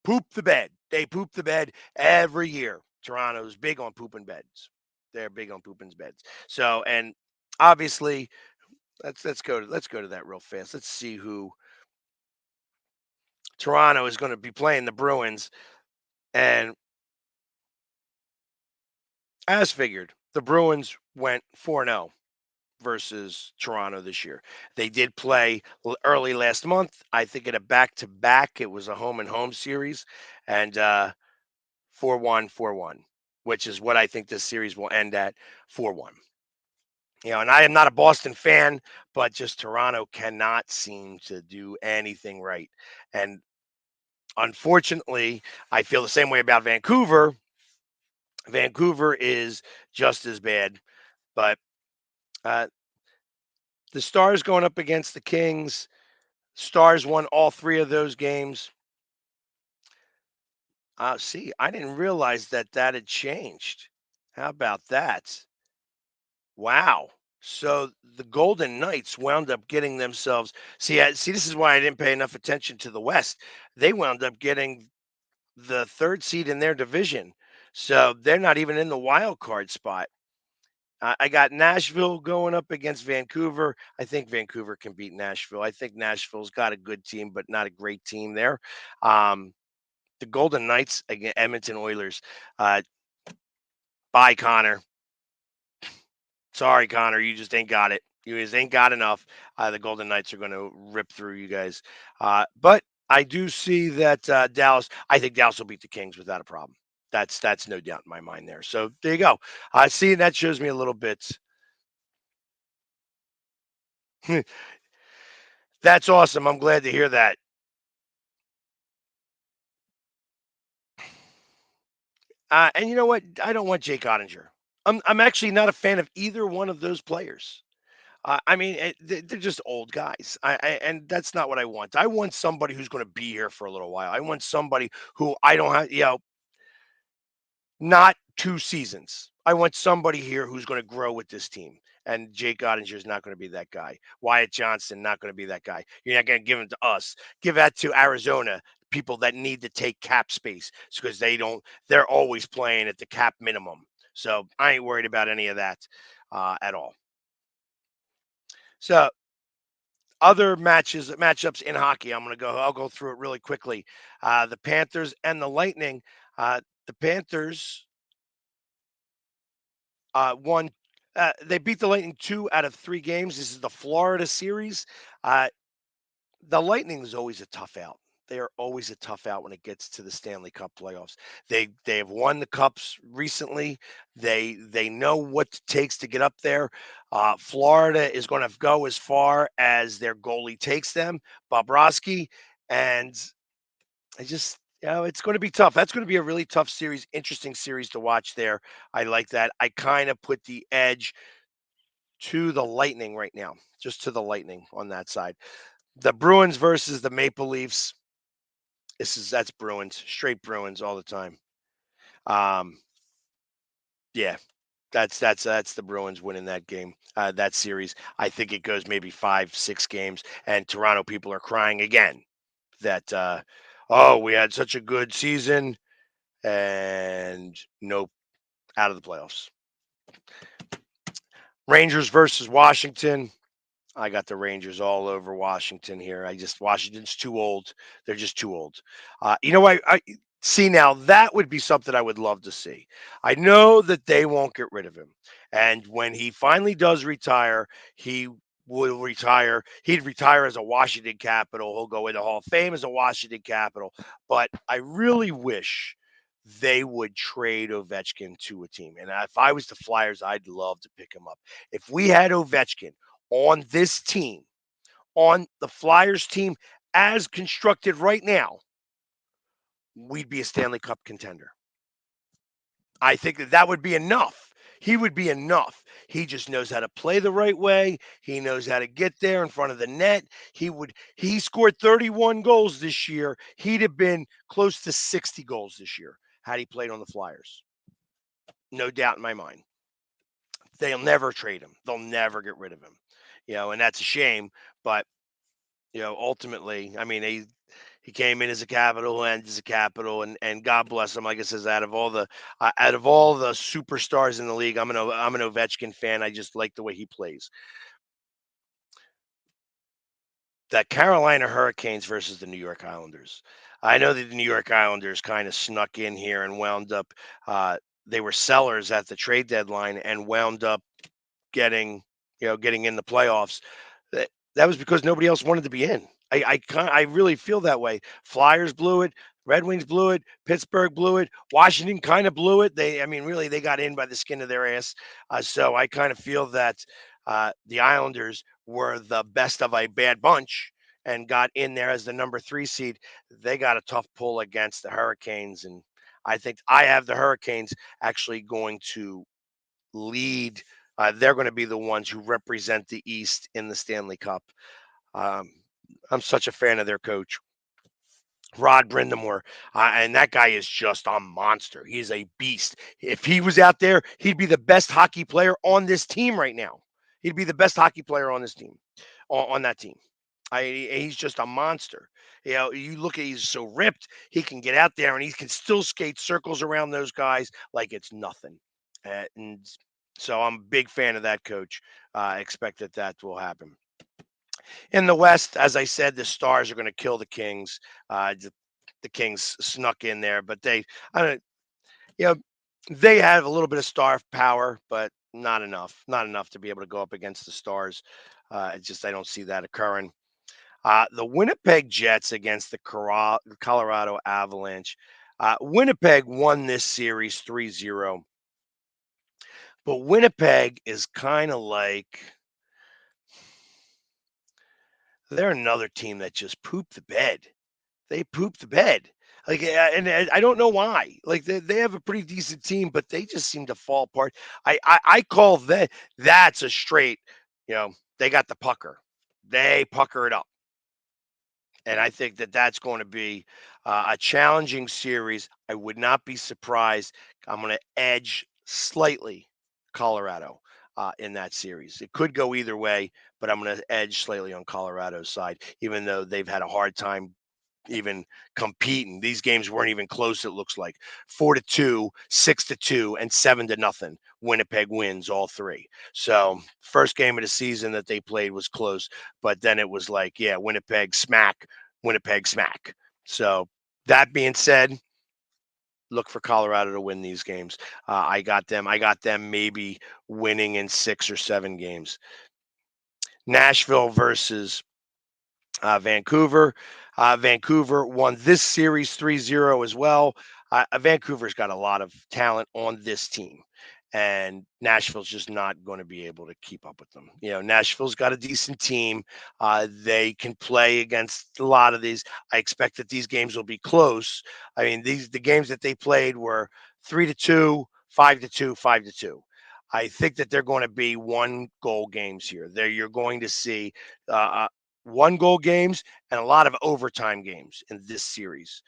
Poop the bed. They poop the bed every year. Toronto's big on pooping beds. They're big on pooping beds. So, and obviously, let's go to that real fast. Let's see who Toronto is going to be playing the Bruins. And as figured, the Bruins went 4-0 versus Toronto this year. They did play early last month. I think in a back-to-back, it was a home and home series, and 4-1, 4-1, which is what I think this series will end at 4-1. And I am not a Boston fan, but just Toronto cannot seem to do anything right. And unfortunately, I feel the same way about Vancouver. Vancouver is just as bad, but The Stars going up against the Kings. Stars won all 3 of those games. See, I didn't realize that that had changed. How about that? Wow. So the Golden Knights wound up getting themselves. See, this is why I didn't pay enough attention to the West. They wound up getting the 3rd seed in their division, so they're not even in the wild card spot. I got Nashville going up against Vancouver. I think Vancouver can beat Nashville. I think Nashville's got a good team, but not a great team there. Um, the Golden Knights against Edmonton Oilers. Uh, bye, Connor. Sorry, Connor. You just ain't got it. You just ain't got enough. The Golden Knights are going to rip through you guys. But I do see that Dallas. I think Dallas will beat the Kings without a problem. That's no doubt in my mind there. So there you go. See, that shows me a little bit. That's awesome. I'm glad to hear that. And you know what? I don't want Jake Ottinger. I'm actually not a fan of either one of those players. I mean, they're just old guys, and that's not what I want. I want somebody who's going to be here for a little while. I want somebody who I don't have, not 2 seasons. I want somebody here who's going to grow with this team. And Jake Ottinger is not going to be that guy. Wyatt Johnson not going to be that guy. You're not going to give him to us. Give that to Arizona, people that need to take cap space because they don't. They're always playing at the cap minimum. So I ain't worried about any of that at all. So other matchups in hockey. I'll go through it really quickly. The Panthers and the Lightning. The Panthers won. They beat the Lightning 2 out of 3 games. This is the Florida series. Uh, the Lightning is always a tough out. They are always a tough out when it gets to the Stanley Cup playoffs. They have won the cups recently. They know what it takes to get up there. Florida is going to go as far as their goalie takes them, Bobrovsky, and I just it's going to be tough. That's going to be a really tough series, interesting series to watch there. I like that. I kind of put the edge to the Lightning right now, just to the Lightning on that side. The Bruins versus the Maple Leafs. That's Bruins, straight Bruins all the time. Um, yeah, that's the Bruins winning that game, that series. I think it goes maybe 5, 6 games, and Toronto people are crying again that oh, we had such a good season and nope, out of the playoffs. Rangers versus Washington. I got the Rangers all over Washington here. Washington's too old. They're just too old. I see now that would be something I would love to see. I know that they won't get rid of him, and when he finally does retire, he will retire. He'd retire as a Washington Capital. He'll go into Hall of Fame as a Washington Capital. But I really wish they would trade Ovechkin to a team. And if I was the Flyers, I'd love to pick him up. If we had Ovechkin on this team, on the Flyers team as constructed right now, we'd be a Stanley Cup contender. I think that would be enough. He would be enough. He just knows how to play the right way. He knows how to get there in front of the net. He scored 31 goals this year. He'd have been close to 60 goals this year had he played on the Flyers. No doubt in my mind. They'll never trade him. They'll never get rid of him. And that's a shame, but ultimately, I mean, he came in as a Capital and as a Capital, and God bless him. Like I says, out of all the superstars in the league, I'm an Ovechkin fan. I just like the way he plays. The Carolina Hurricanes versus the New York Islanders. I know that the New York Islanders kind of snuck in here and wound up. They were sellers at the trade deadline and wound up getting in the playoffs. That was because nobody else wanted to be in. I really feel that way. Flyers blew it. Red Wings blew it. Pittsburgh blew it. Washington kind of blew it. Really, they got in by the skin of their ass. So I kind of feel that the Islanders were the best of a bad bunch and got in there as the number 3 seed. They got a tough pull against the Hurricanes, and I think I have the Hurricanes actually going to lead They're going to be the ones who represent the East in the Stanley Cup. Um, I'm such a fan of their coach, Rod Brindamore, and that guy is just a monster. He is a beast. If he was out there, he'd be the best hockey player on this team right now. He'd be the best hockey player on this team, on that team. He's just a monster. You look at he's so ripped. He can get out there and he can still skate circles around those guys like it's nothing. And so I'm a big fan of that coach. Expect that will happen. In the West, as I said, the Stars are going to kill the Kings. The Kings snuck in there, but I don't, you know, they have a little bit of star power, but not enough. Not enough to be able to go up against the Stars. I don't see that occurring. The Winnipeg Jets against the Colorado Avalanche. Winnipeg won this series 3-0, but Winnipeg is kind of like they're another team that just pooped the bed. They pooped the bed. And I don't know why. Like they have a pretty decent team, but they just seem to fall apart. I call that's a straight. They got the pucker. They pucker it up. And I think that's going to be a challenging series. I would not be surprised. I'm going to edge slightly Colorado in that series. It could go either way, but I'm going to edge slightly on Colorado's side, even though they've had a hard time even competing. These games weren't even close. It looks like 4-2, 6-2, and 7-0. Winnipeg wins all three. So first game of the season that they played was close, but then it was like, yeah, Winnipeg smack. So that being said, look for Colorado to win these games. I got them maybe winning in 6 or 7 games. Nashville versus Vancouver. Vancouver won this series 3-0 as well. Vancouver's got a lot of talent on this team, and Nashville's just not going to be able to keep up with them. Nashville's got a decent team. They can play against a lot of these. I expect that these games will be close. I mean, the games that they played were 3-2, 5-2, 5-2. I think that they're going to be 1-goal games here. You're going to see 1-goal games and a lot of overtime games in this series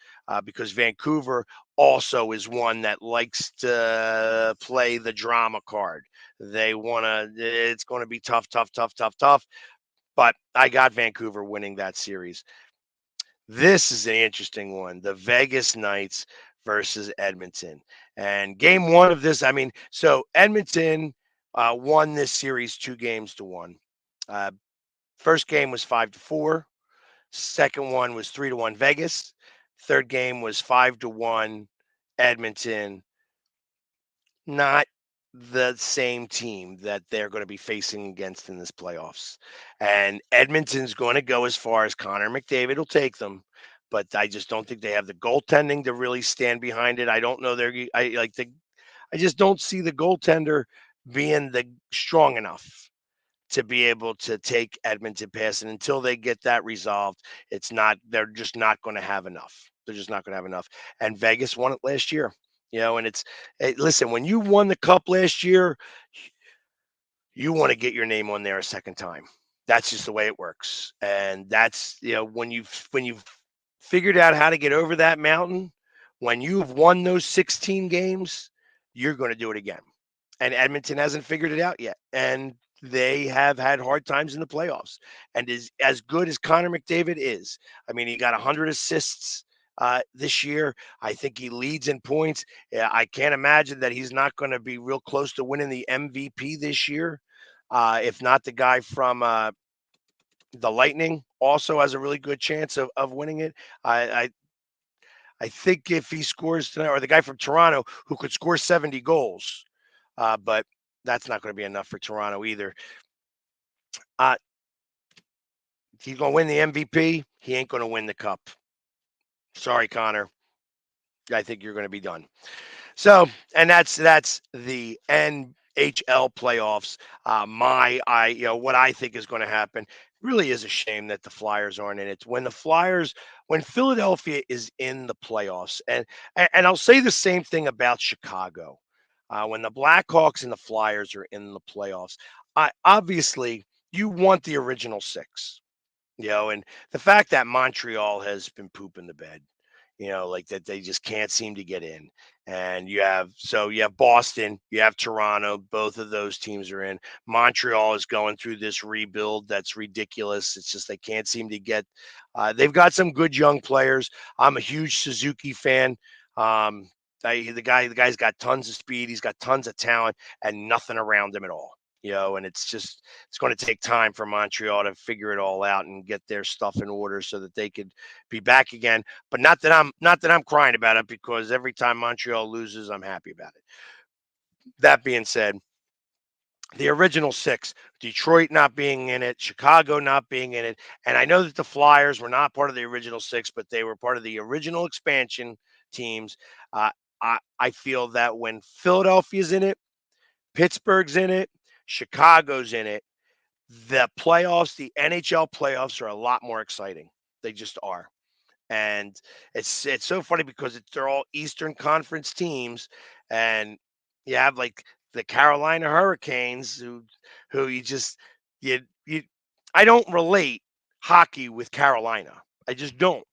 because Vancouver also is one that likes to play the drama card. It's going to be tough. But I got Vancouver winning that series. This is an interesting one. The Vegas Knights versus Edmonton. And game 1 of this, so Edmonton won this series 2-1. First game was 5-4. Second one was 3-1 Vegas. Third game was 5-1 Edmonton. Not the same team that they're going to be facing against in this playoffs. And Edmonton's going to go as far as Connor McDavid will take them, but I just don't think they have the goaltending to really stand behind it. I don't know I just don't see the goaltender being strong enough to be able to take Edmonton past. And until they get that resolved, they're just not going to have enough. They're just not going to have enough. And Vegas won it last year, and listen, when you won the cup last year, you want to get your name on there a second time. That's just the way it works. And that's, when you've figured out how to get over that mountain, when you've won those 16 games, you're going to do it again. And Edmonton hasn't figured it out yet. And they have had hard times in the playoffs. And as good as Connor McDavid is, he got 100 assists this year. I think he leads in points. I can't imagine that he's not going to be real close to winning the MVP this year. If not, the guy from the Lightning also has a really good chance of winning it. I think if he scores tonight, or the guy from Toronto who could score 70 goals, but that's not going to be enough for Toronto either. He's going to win the MVP. He ain't going to win the cup. Sorry, Connor. I think you're going to be done. So, and that's the NHL playoffs. What I think is going to happen really is a shame that the Flyers aren't in it. When Philadelphia is in the playoffs, and I'll say the same thing about Chicago. when the Blackhawks and the Flyers are in the playoffs, obviously you want the original six, and the fact that Montreal has been pooping the bed, like that they just can't seem to get in. And you have Boston, you have Toronto, both of those teams are in. Montreal is going through this rebuild that's ridiculous. It's just they can't seem to get they've got some good young players. I'm a huge Suzuki fan. Um, the guy's got tons of speed, he's got tons of talent, and nothing around him at all. And it's going to take time for Montreal to figure it all out and get their stuff in order so that they could be back again. But not that I'm crying about it, because every time Montreal loses, I'm happy about it. That being said, the original six, Detroit not being in it, Chicago not being in it, and I know that the Flyers were not part of the original six, but they were part of the original expansion teams. Uh, I feel that when Philadelphia's in it, Pittsburgh's in it, Chicago's in it, the playoffs, the NHL playoffs are a lot more exciting. They just are. And it's so funny because they're all Eastern Conference teams, and you have like the Carolina Hurricanes who you I don't relate hockey with Carolina. I just don't.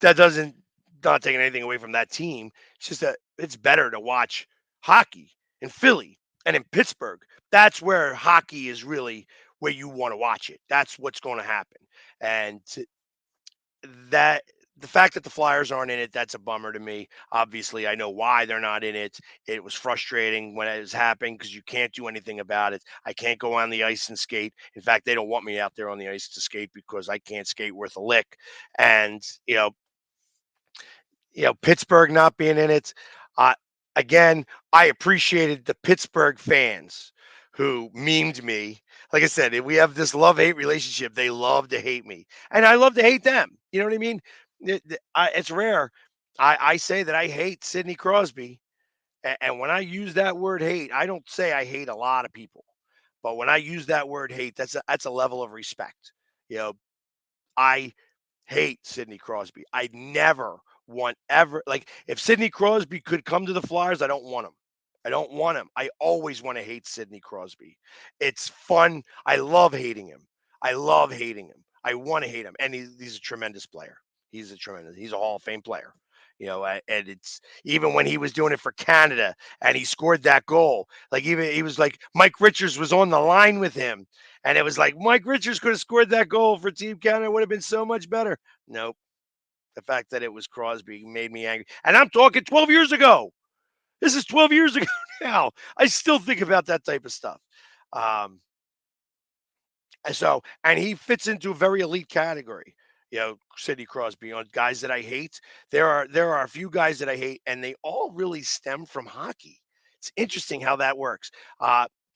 That doesn't Not taking anything away from that team. It's just that it's better to watch hockey in Philly and in Pittsburgh. That's where hockey is really where you want to watch it. That's what's going to happen. And that the fact that the Flyers aren't in it, that's a bummer to me. Obviously, I know why they're not in it. It was frustrating when it was happening because you can't do anything about it. I can't go on the ice and skate. In fact, they don't want me out there on the ice to skate because I can't skate worth a lick. And Pittsburgh not being in it. Uh, Again, I appreciated the Pittsburgh fans who memed me. Like I said, we have this love-hate relationship. They love to hate me, and I love to hate them. You know what I mean? It's rare. I say that I hate Sidney Crosby, and when I use that word hate, I don't say I hate a lot of people, but when I use that word hate, that's a level of respect. You know, I hate Sidney Crosby. I never want ever like if Sidney Crosby could come to the Flyers, I don't want him. I don't want him. I always want to hate Sidney Crosby. It's fun. I love hating him. I love hating him. I want to hate him. And he's a tremendous player. He's a Hall of Fame player. And it's even when he was doing it for Canada and he scored that goal, like even he was like Mike Richards was on the line with him, and it was like Mike Richards could have scored that goal for Team Canada, it would have been so much better. Nope. The fact that it was Crosby made me angry. And I'm talking 12 years ago. This is 12 years ago now. I still think about that type of stuff. Um, and he fits into a very elite category. Sidney Crosby, on guys that I hate. There are a few guys that I hate, and they all really stem from hockey. It's interesting how that works.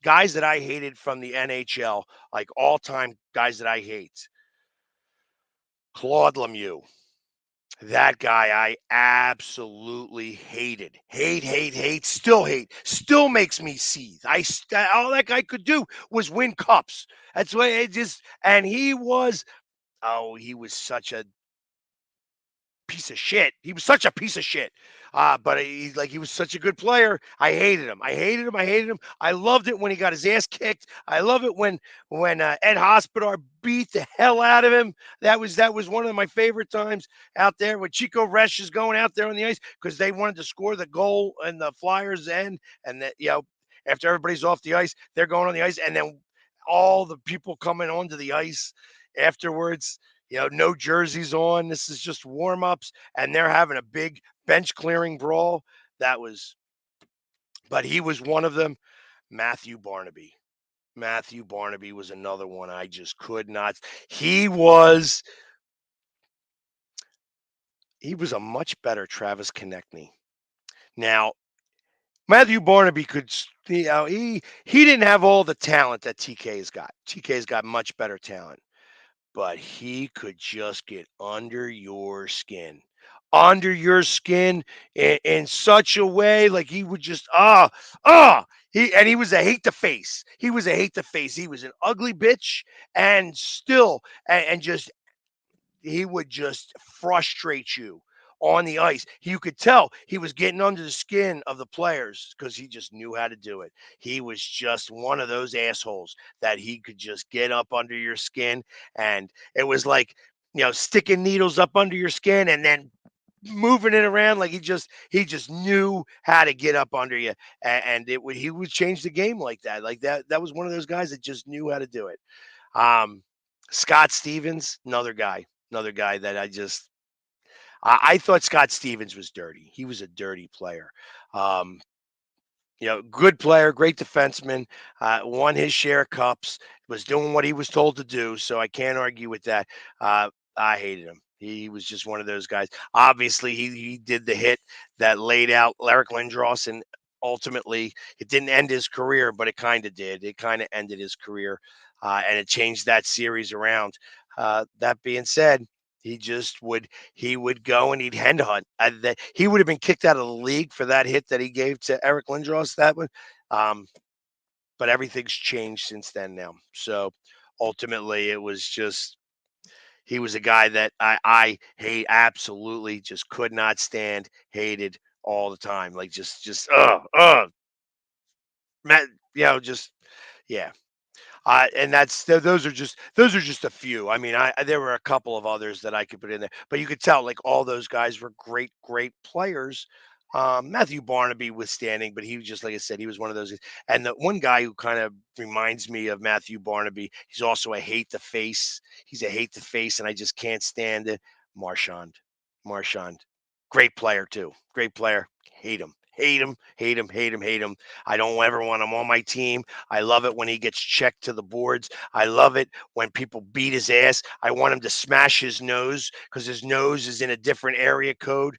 Guys that I hated from the NHL, like all time guys that I hate. Claude Lemieux. That guy I absolutely hated. Hate, still hate. Still makes me seethe. All that guy could do was win cups. That's why it just and he was such a piece of shit. He was such a piece of shit. But he was such a good player. I hated him. I hated him. I hated him. I loved it when he got his ass kicked. I love it when Ed Hospodar beat the hell out of him. That was one of my favorite times out there when Chico Resch is going out there on the ice because they wanted to score the goal in the Flyers end, and that after everybody's off the ice, they're going on the ice, and then all the people coming onto the ice afterwards. No jerseys on. This is just warm ups, and they're having a big bench clearing brawl. But he was one of them. Matthew Barnaby. Matthew Barnaby was another one I just could not. He was a much better Travis Konechny. Now, Matthew Barnaby he didn't have all the talent that TK's got. TK's got much better talent, but he could just get under your skin. Under your skin in such a way, like he would just he was a hate to face. He was a hate to face. He was an ugly bitch, and still and just he would just frustrate you on the ice. You could tell he was getting under the skin of the players because he just knew how to do it. He was just one of those assholes that he could just get up under your skin. And it was like, sticking needles up under your skin and then moving it around. Like he just knew how to get up under you. And he would change the game like that. Like that was one of those guys that just knew how to do it. Scott Stevens, another guy that I thought Scott Stevens was dirty. He was a dirty player. Good player, great defenseman, won his share of cups, was doing what he was told to do. So I can't argue with that. I hated him. He was just one of those guys. Obviously, he did the hit that laid out Eric Lindros, and ultimately it didn't end his career, but it kind of did. It kind of ended his career, and it changed that series around. That being said, he would go and he'd hand hunt. He would have been kicked out of the league for that hit that he gave to Eric Lindros. That one, but everything's changed since then now. So ultimately, it was just he was a guy that I hate, absolutely just could not stand, hated all the time. Like Matt, just yeah. And those are just a few. I mean, there were a couple of others that I could put in there, but you could tell like all those guys were great players. Matthew Barnaby withstanding, but he was just, like I said, he was one of those. And the one guy who kind of reminds me of Matthew Barnaby, he's also a hate the face. He's a hate the face, and I just can't stand it. Marchand, great player too. Great player. Hate him. I don't ever want him on my team. I love it when he gets checked to the boards. I love it when people beat his ass. I want him to smash his nose because his nose is in a different area code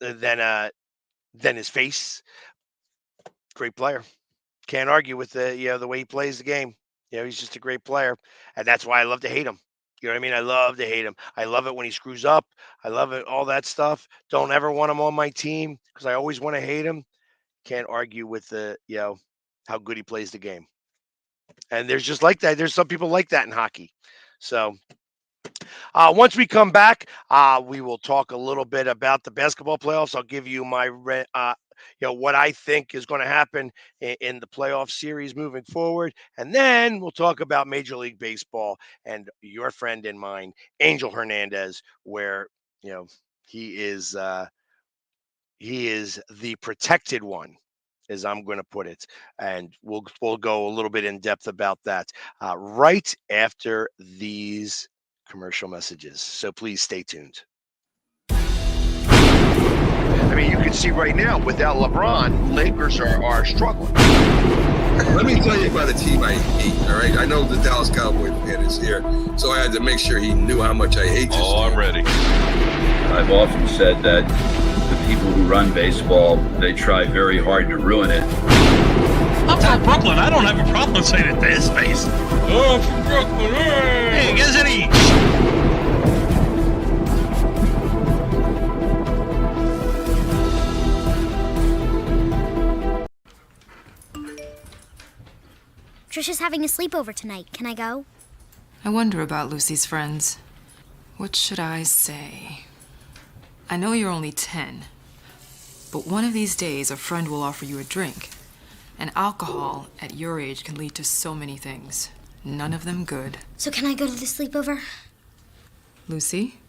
than his face. Great player. Can't argue with the way he plays the game. He's just a great player, and that's why I love to hate him. You know what I mean? I love to hate him. I love it when he screws up. I love it, all that stuff. Don't ever want him on my team because I always want to hate him. Can't argue with how good he plays the game. And there's just like that. There's some people like that in hockey. So once we come back, we will talk a little bit about the basketball playoffs. I'll give you my what I think is going to happen in the playoff series moving forward. And then we'll talk about Major League Baseball and your friend and mine, Angel Hernandez, where, he is the protected one, as I'm going to put it. And we'll go a little bit in depth about that right after these commercial messages. So please stay tuned. I mean, you can see right now, without LeBron, Lakers are struggling. Let me tell you about a team I hate, all right? I know the Dallas Cowboy fan is here, so I had to make sure he knew how much I hate this team. I'm ready. I've often said that the people who run baseball, they try very hard to ruin it. I'm from Brooklyn. I don't have a problem saying it to his face. Oh, from Brooklyn. Hey, Hey, guess any. Trisha's having a sleepover tonight. Can I go? I wonder about Lucy's friends. What should I say? I know you're only 10, but one of these days a friend will offer you a drink. And alcohol at your age can lead to so many things. None of them good. So can I go to the sleepover? Lucy,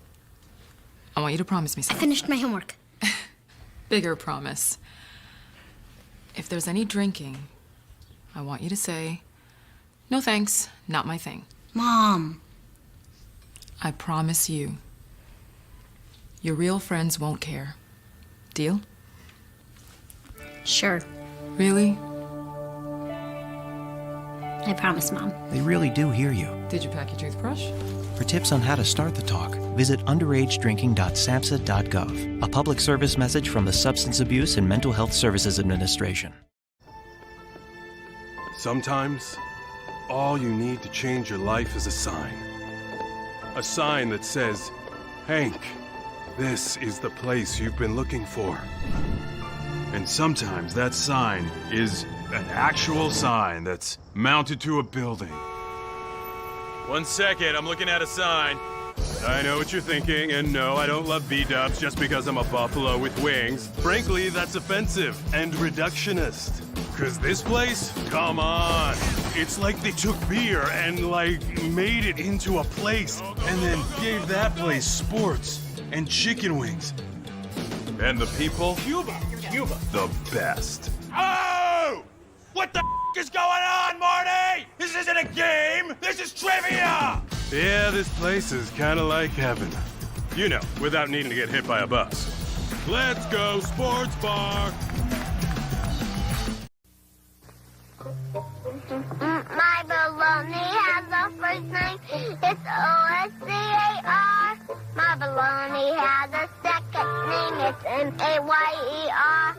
I want you to promise me I something. finished my homework. Bigger promise. If there's any drinking, I want you to say, "No thanks, not my thing." Mom. I promise you. Your real friends won't care. Deal? Sure. Really? I promise, Mom. They really do hear you. Did you pack your toothbrush? For tips on how to start the talk, visit underagedrinking.samhsa.gov, a public service message from the Substance Abuse and Mental Health Services Administration. Sometimes, all you need to change your life is a sign. A sign that says, "Hank, this is the place you've been looking for." And sometimes that sign is an actual sign that's mounted to a building. 1 second, I'm looking at a sign. I know what you're thinking, and no, I don't love B-dubs just because I'm a buffalo with wings. Frankly, that's offensive and reductionist. Cause this place, come on. It's like they took beer and made it into a place and then gave that place sports and chicken wings. And the people? Cuba. The best. Oh! What the is going on, Marty? This isn't a game. This is trivia. Yeah, this place is kind of like heaven. You know, without needing to get hit by a bus. Let's go, sports bar! My baloney has a first name. It's O-S-C-A-R. My baloney has a second name. It's M-A-Y-E-R.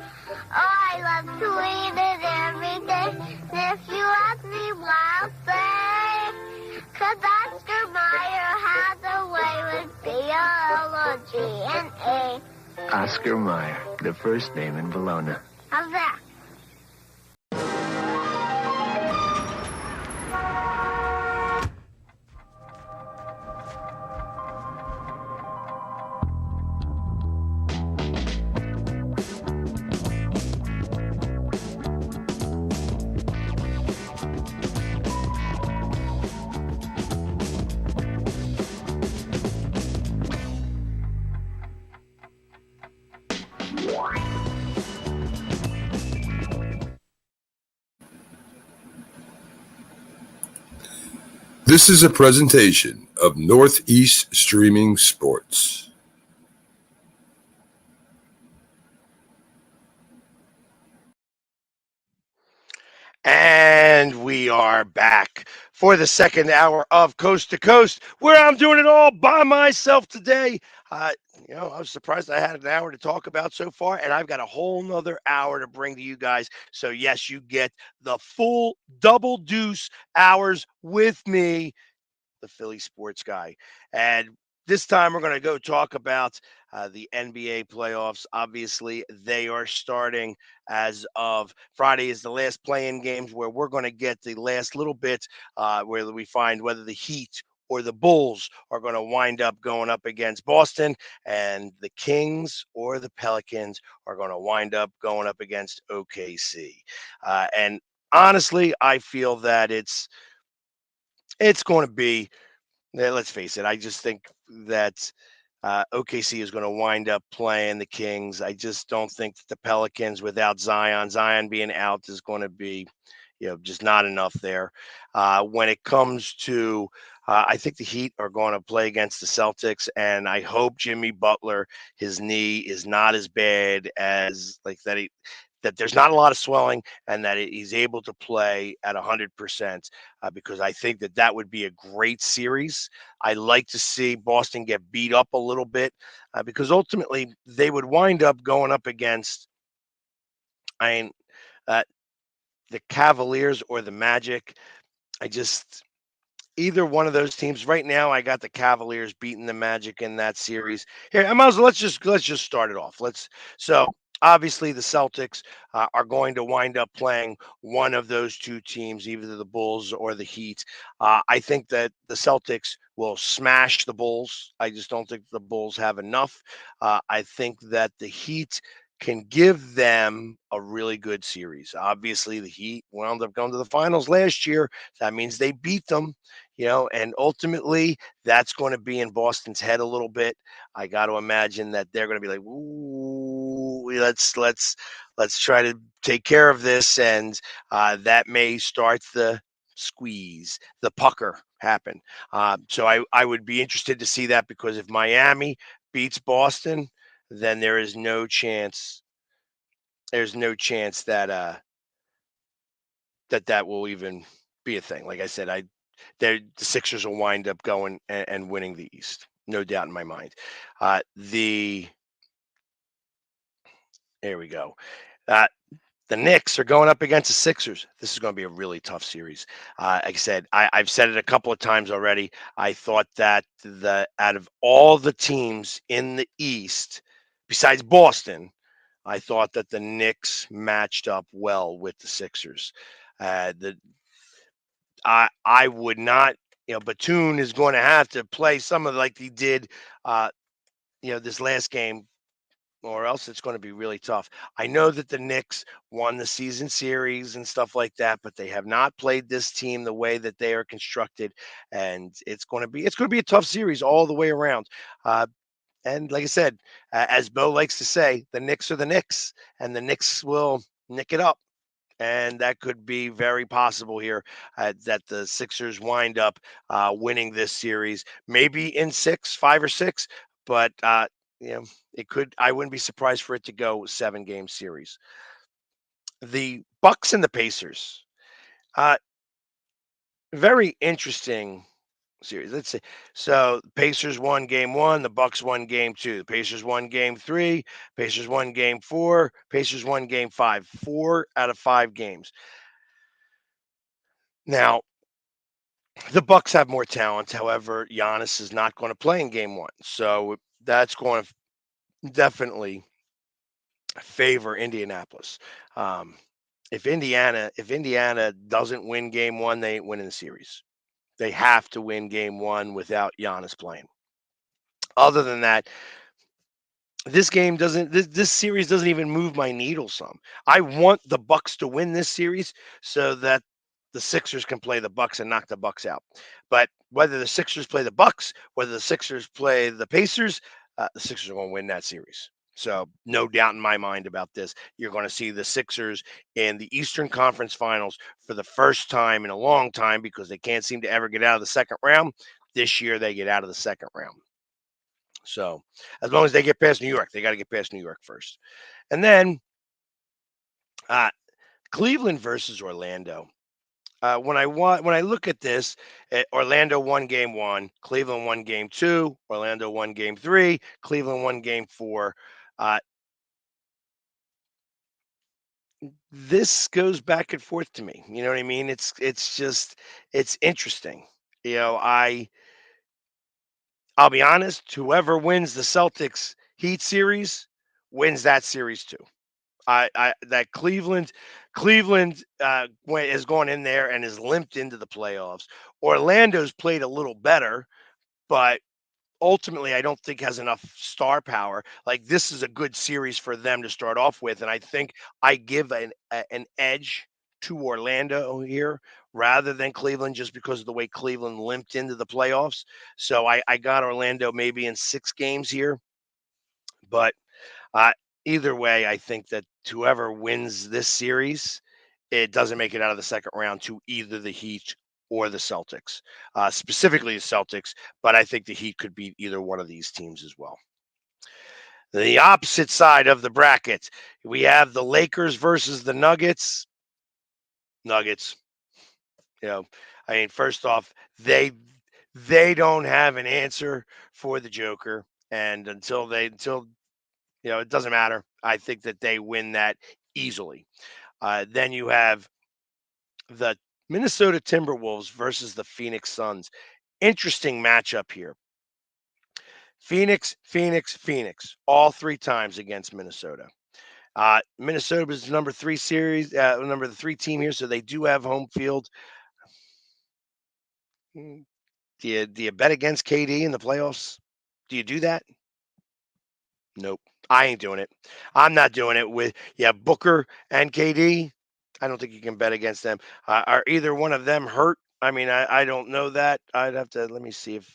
Oh, I love to eat it every day. And if you ask me why, I'll say, 'cause Oscar Mayer has a way with B-O-L-O-G-N-A. Oscar Mayer, the first name in Bologna. How's that? This is a presentation of Northeast Streaming Sports. And we are back for the second hour of Coast to Coast, where I'm doing it all by myself today. I was surprised I had an hour to talk about so far, and I've got a whole nother hour to bring to you guys. So, yes, you get the full double deuce hours with me, the Philly sports guy. And this time we're going to go talk about the NBA playoffs. Obviously, they are starting as of Friday is the last play-in games where we're going to get the last little bit where we find whether the Heat or the Bulls are going to wind up going up against Boston, and the Kings or the Pelicans are going to wind up going up against OKC. And honestly, I feel that it's going to be, let's face it, I just think that OKC is going to wind up playing the Kings. I just don't think that the Pelicans without Zion being out is going to be, just not enough there. When it comes to, I think the Heat are going to play against the Celtics, and I hope Jimmy Butler, his knee is not as bad as that there's not a lot of swelling and that he's able to play at 100% because I think that would be a great series. I like to see Boston get beat up a little bit because ultimately they would wind up going up against, the Cavaliers or the Magic. Either one of those teams. Right now, I got the Cavaliers beating the Magic in that series. Here, I might as well let's just start it off. So obviously the Celtics are going to wind up playing one of those two teams, either the Bulls or the Heat. I think that the Celtics will smash the Bulls. I just don't think the Bulls have enough. I think that the Heat can give them a really good series. Obviously, the Heat wound up going to the finals last year. That means they beat them, and ultimately that's going to be in Boston's head a little bit. I got to imagine that they're going to be like, ooh, let's try to take care of this. And that may start the squeeze, the pucker happen. So I would be interested to see that, because if Miami beats Boston, then there is no chance. There's no chance that that will even be a thing. Like I said, the Sixers will wind up going and winning the East, no doubt in my mind. Here we go. The Knicks are going up against the Sixers. This is going to be a really tough series. Like I said, I've said it a couple of times already. I thought that out of all the teams in the East, besides Boston, I thought that the Knicks matched up well with the Sixers. I would not Batum is going to have to play some of like he did, uh, this last game, or else it's going to be really tough. I know that the Knicks won the season series and stuff like that, but they have not played this team the way that they are constructed, and it's going to be a tough series all the way around. And like I said, as Bo likes to say, the Knicks are the Knicks, and the Knicks will nick it up. And that could be very possible here, that the Sixers wind up winning this series, maybe in 5 or 6, but you know, it could. I wouldn't be surprised for it to go 7-game series. The Bucks and the Pacers, uh, very interesting series. Let's see. So Pacers won game 1, the Bucks won game 2. The Pacers won game 3, Pacers won game 4, Pacers won game 5. 4 out of 5 games. Now, the Bucks have more talent. However, Giannis is not going to play in game 1. So that's going to definitely favor Indianapolis. Um, if Indiana doesn't win game 1, they ain't winning the series. They have to win game 1 without Giannis playing. Other than that, this series doesn't even move my needle some. I want the Bucks to win this series so that the Sixers can play the Bucks and knock the Bucks out. But whether the Sixers play the Bucks, whether the Sixers play the Pacers, the Sixers are going to win that series. So no doubt in my mind about this. You're going to see the Sixers in the Eastern Conference Finals for the first time in a long time because they can't seem to ever get out of the second round. This year they get out of the second round. So as long as they get past New York, they got to get past New York first. And then uh, Cleveland versus Orlando. When I look at this, Orlando won game 1, Cleveland won game 2, Orlando won game 3, Cleveland won game 4. Uh, this goes back and forth to me. You know what I mean? It's interesting. I'll be honest. Whoever wins the Celtics Heat series wins that series too. I that Cleveland has gone in there and has limped into the playoffs. Orlando's played a little better, but ultimately I don't think has enough star power. Like this is a good series for them to start off with, and I think I give an edge to Orlando here rather than Cleveland just because of the way Cleveland limped into the playoffs. So I got Orlando maybe in 6 games here, but uh, either way, I think that whoever wins this series, it doesn't make it out of the second round to either the Heat or the Celtics, specifically the Celtics. But I think the Heat could beat either one of these teams as well. The opposite side of the bracket, we have the Lakers versus the Nuggets. Nuggets, I mean, first off, they don't have an answer for the Joker, and until it doesn't matter. I think that they win that easily. Then you have the Minnesota Timberwolves versus the Phoenix Suns. Interesting matchup here. Phoenix, Phoenix, Phoenix, all 3 times against Minnesota. Minnesota was the number 3 team here, so they do have home field. Do you bet against KD in the playoffs? Do you do that? Nope. I ain't doing it. I'm not doing it with Booker and KD. I don't think you can bet against them. Are either one of them hurt? I mean, I don't know that. I'd have to let me see if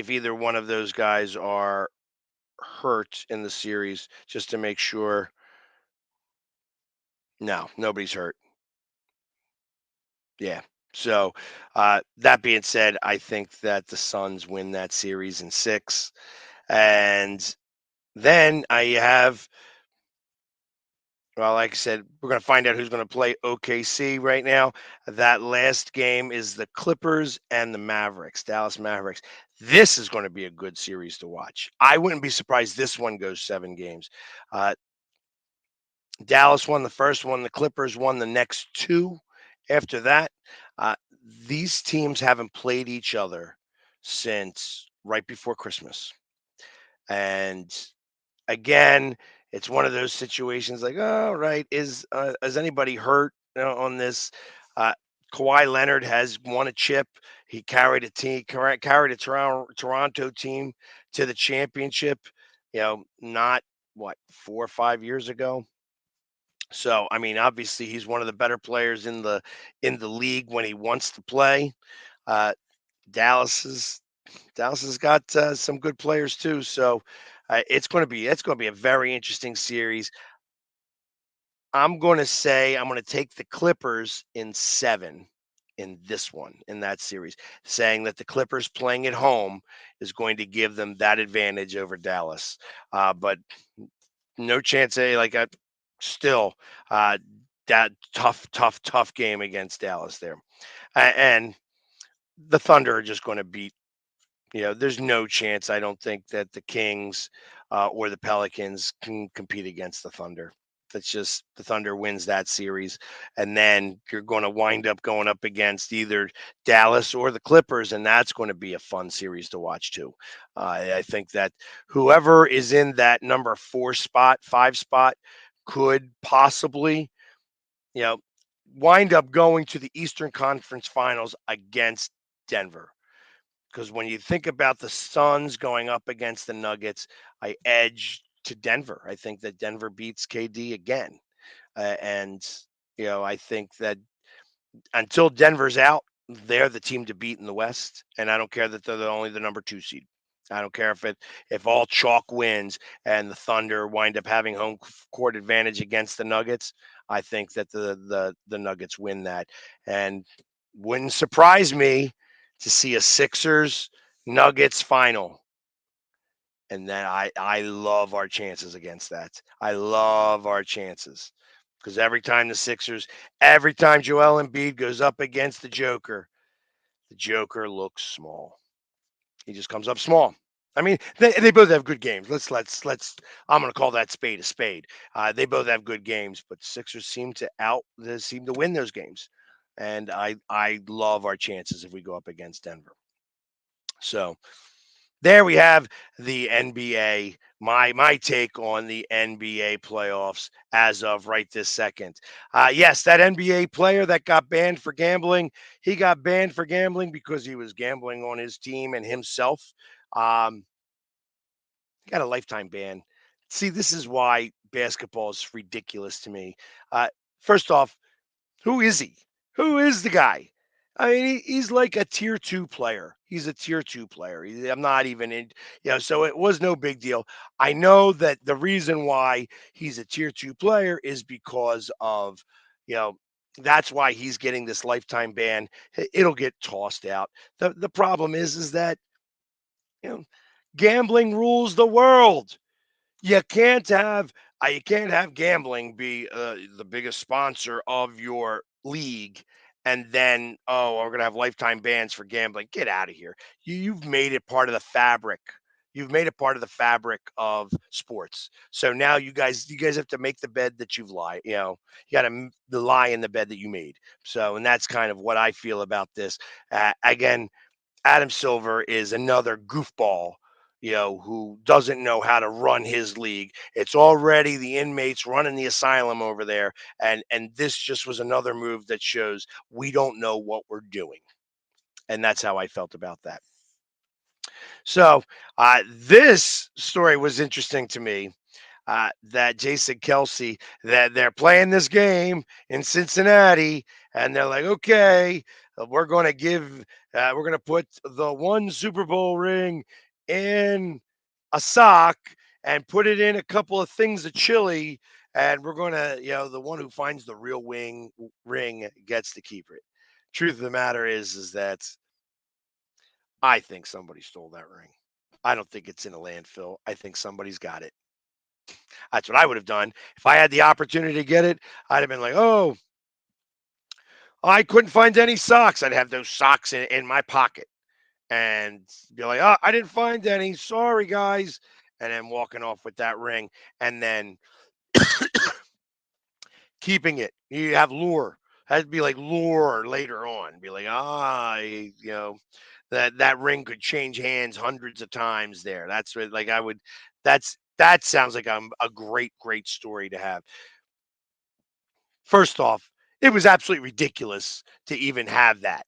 either one of those guys are hurt in the series just to make sure. No, nobody's hurt. Yeah. So that being said, I think that the Suns win that series in 6, and then I have. Well, like I said, we're going to find out who's going to play OKC right now. That last game is the Clippers and the Mavericks, Dallas Mavericks. This is going to be a good series to watch. I wouldn't be surprised this one goes 7 games. Dallas won the first one. The Clippers won the next 2 after that. Uh, these teams haven't played each other since right before Christmas. And again, it's one of those situations like, oh, right, is anybody hurt on this? Kawhi Leonard has won a chip. He carried carried a Toronto team to the championship. Not what 4 or 5 years ago. So I mean, obviously, he's one of the better players in the league when he wants to play. Uh, Dallas is Dallas has got some good players too. So it's going to be a very interesting series. I'm going to take the Clippers in 7 in this one, in that series, saying that the Clippers playing at home is going to give them that advantage over Dallas. But no chance, still, uh, that tough game against Dallas there. And the Thunder are just going to beat. There's no chance. I don't think that the Kings or the Pelicans can compete against the Thunder. That's just the Thunder wins that series, and then you're going to wind up going up against either Dallas or the Clippers, and that's going to be a fun series to watch too. I think that whoever is in that number 5 spot, could possibly, you know, wind up going to the Eastern Conference Finals against Denver. Because when you think about the Suns going up against the Nuggets, I edge to Denver. I think that Denver beats KD again. And, I think that until Denver's out, they're the team to beat in the West. And I don't care that they're only the number 2 seed. I don't care if all chalk wins and the Thunder wind up having home court advantage against the Nuggets. I think that the Nuggets win that, and wouldn't surprise me to see a Sixers Nuggets final. And then I love our chances against that. I love our chances because every time Joel Embiid goes up against the Joker looks small. He just comes up small. I mean, they both have good games. Let's. I'm going to call that spade a spade. They both have good games, but Sixers seem to win those games, and I love our chances if we go up against Denver. So there we have the NBA. My take on the NBA playoffs as of right this second. Yes, that NBA player that got banned for gambling, he got banned for gambling because he was gambling on his team and himself. Um, he got a lifetime ban. See, this is why basketball is ridiculous to me. Uh, First off, who is he? Who is the guy? I mean, he's like a tier 2 player. He's a tier 2 player. I'm not even in, so it was no big deal. I know that the reason why he's a tier 2 player is because of, you know, that's why he's getting this lifetime ban. It'll get tossed out. The problem is that, you know, gambling rules the world. You can't have gambling be the biggest sponsor of your league, and then we're gonna have lifetime bans for gambling. Get out of here. You've made it part of the fabric. You've made it part of the fabric of sports. So now you guys have to make the bed that you've lied. You got to lie in the bed that you made. So, and that's kind of what I feel about this. Again, Adam Silver is another goofball, who doesn't know how to run his league. It's already the inmates running the asylum over there, and this just was another move that shows we don't know what we're doing. And that's how I felt about that. So, this story was interesting to me. That Jason Kelsey, that they're playing this game in Cincinnati, and they're like, okay, we're going to put the one Super Bowl ring in a sock and put it in a couple of things of chili, and we're going to, the one who finds the real ring gets to keep it. Truth of the matter is that I think somebody stole that ring. I don't think it's in a landfill. I think somebody's got it. That's what I would have done. If I had the opportunity to get it, I'd have been like, oh, I couldn't find any socks. I'd have those socks in my pocket and be like, oh, I didn't find any. Sorry, guys. And then walking off with that ring and then keeping it. You have lure. That'd be like lure later on. Be like, that ring could change hands hundreds of times there. That's what, like, that sounds like a great story to have. First off, It was absolutely ridiculous to even have that.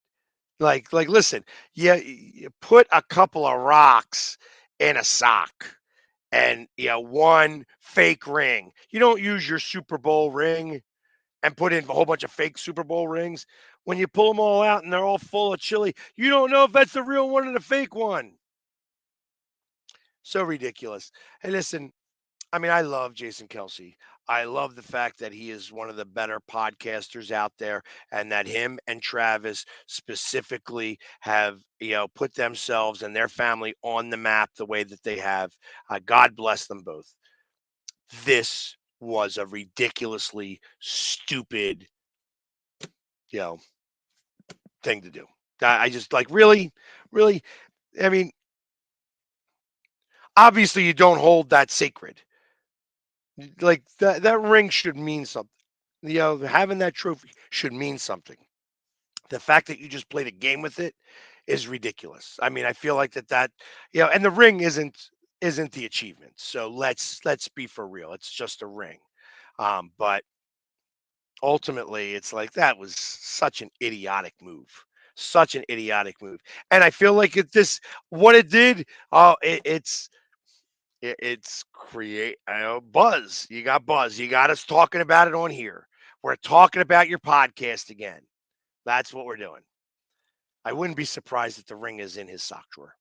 Listen, you put a couple of rocks in a sock and one fake ring. You don't use your Super Bowl ring and put in a whole bunch of fake Super Bowl rings. When you pull them all out and they're all full of chili, you don't know if that's the real one or the fake one. So ridiculous. Hey, listen, I mean, I love Jason Kelsey. I love the fact that he is one of the better podcasters out there, and that him and Travis specifically have, put themselves and their family on the map the way that they have. God bless them both. This was a ridiculously stupid, you know, thing to do. I just like really, really. I mean, obviously, you don't hold that sacred. Like that ring should mean something. Having that trophy should mean something. The fact that you just played a game with it is ridiculous. I mean, I feel like and the ring isn't the achievement. So let's be for real. It's just a ring. But ultimately, it's like that was such an idiotic move. Such an idiotic move. And I feel like what it did, it's create buzz. You got buzz. You got us talking about it on here. We're talking about your podcast again. That's what we're doing. I wouldn't be surprised if the ring is in his sock drawer.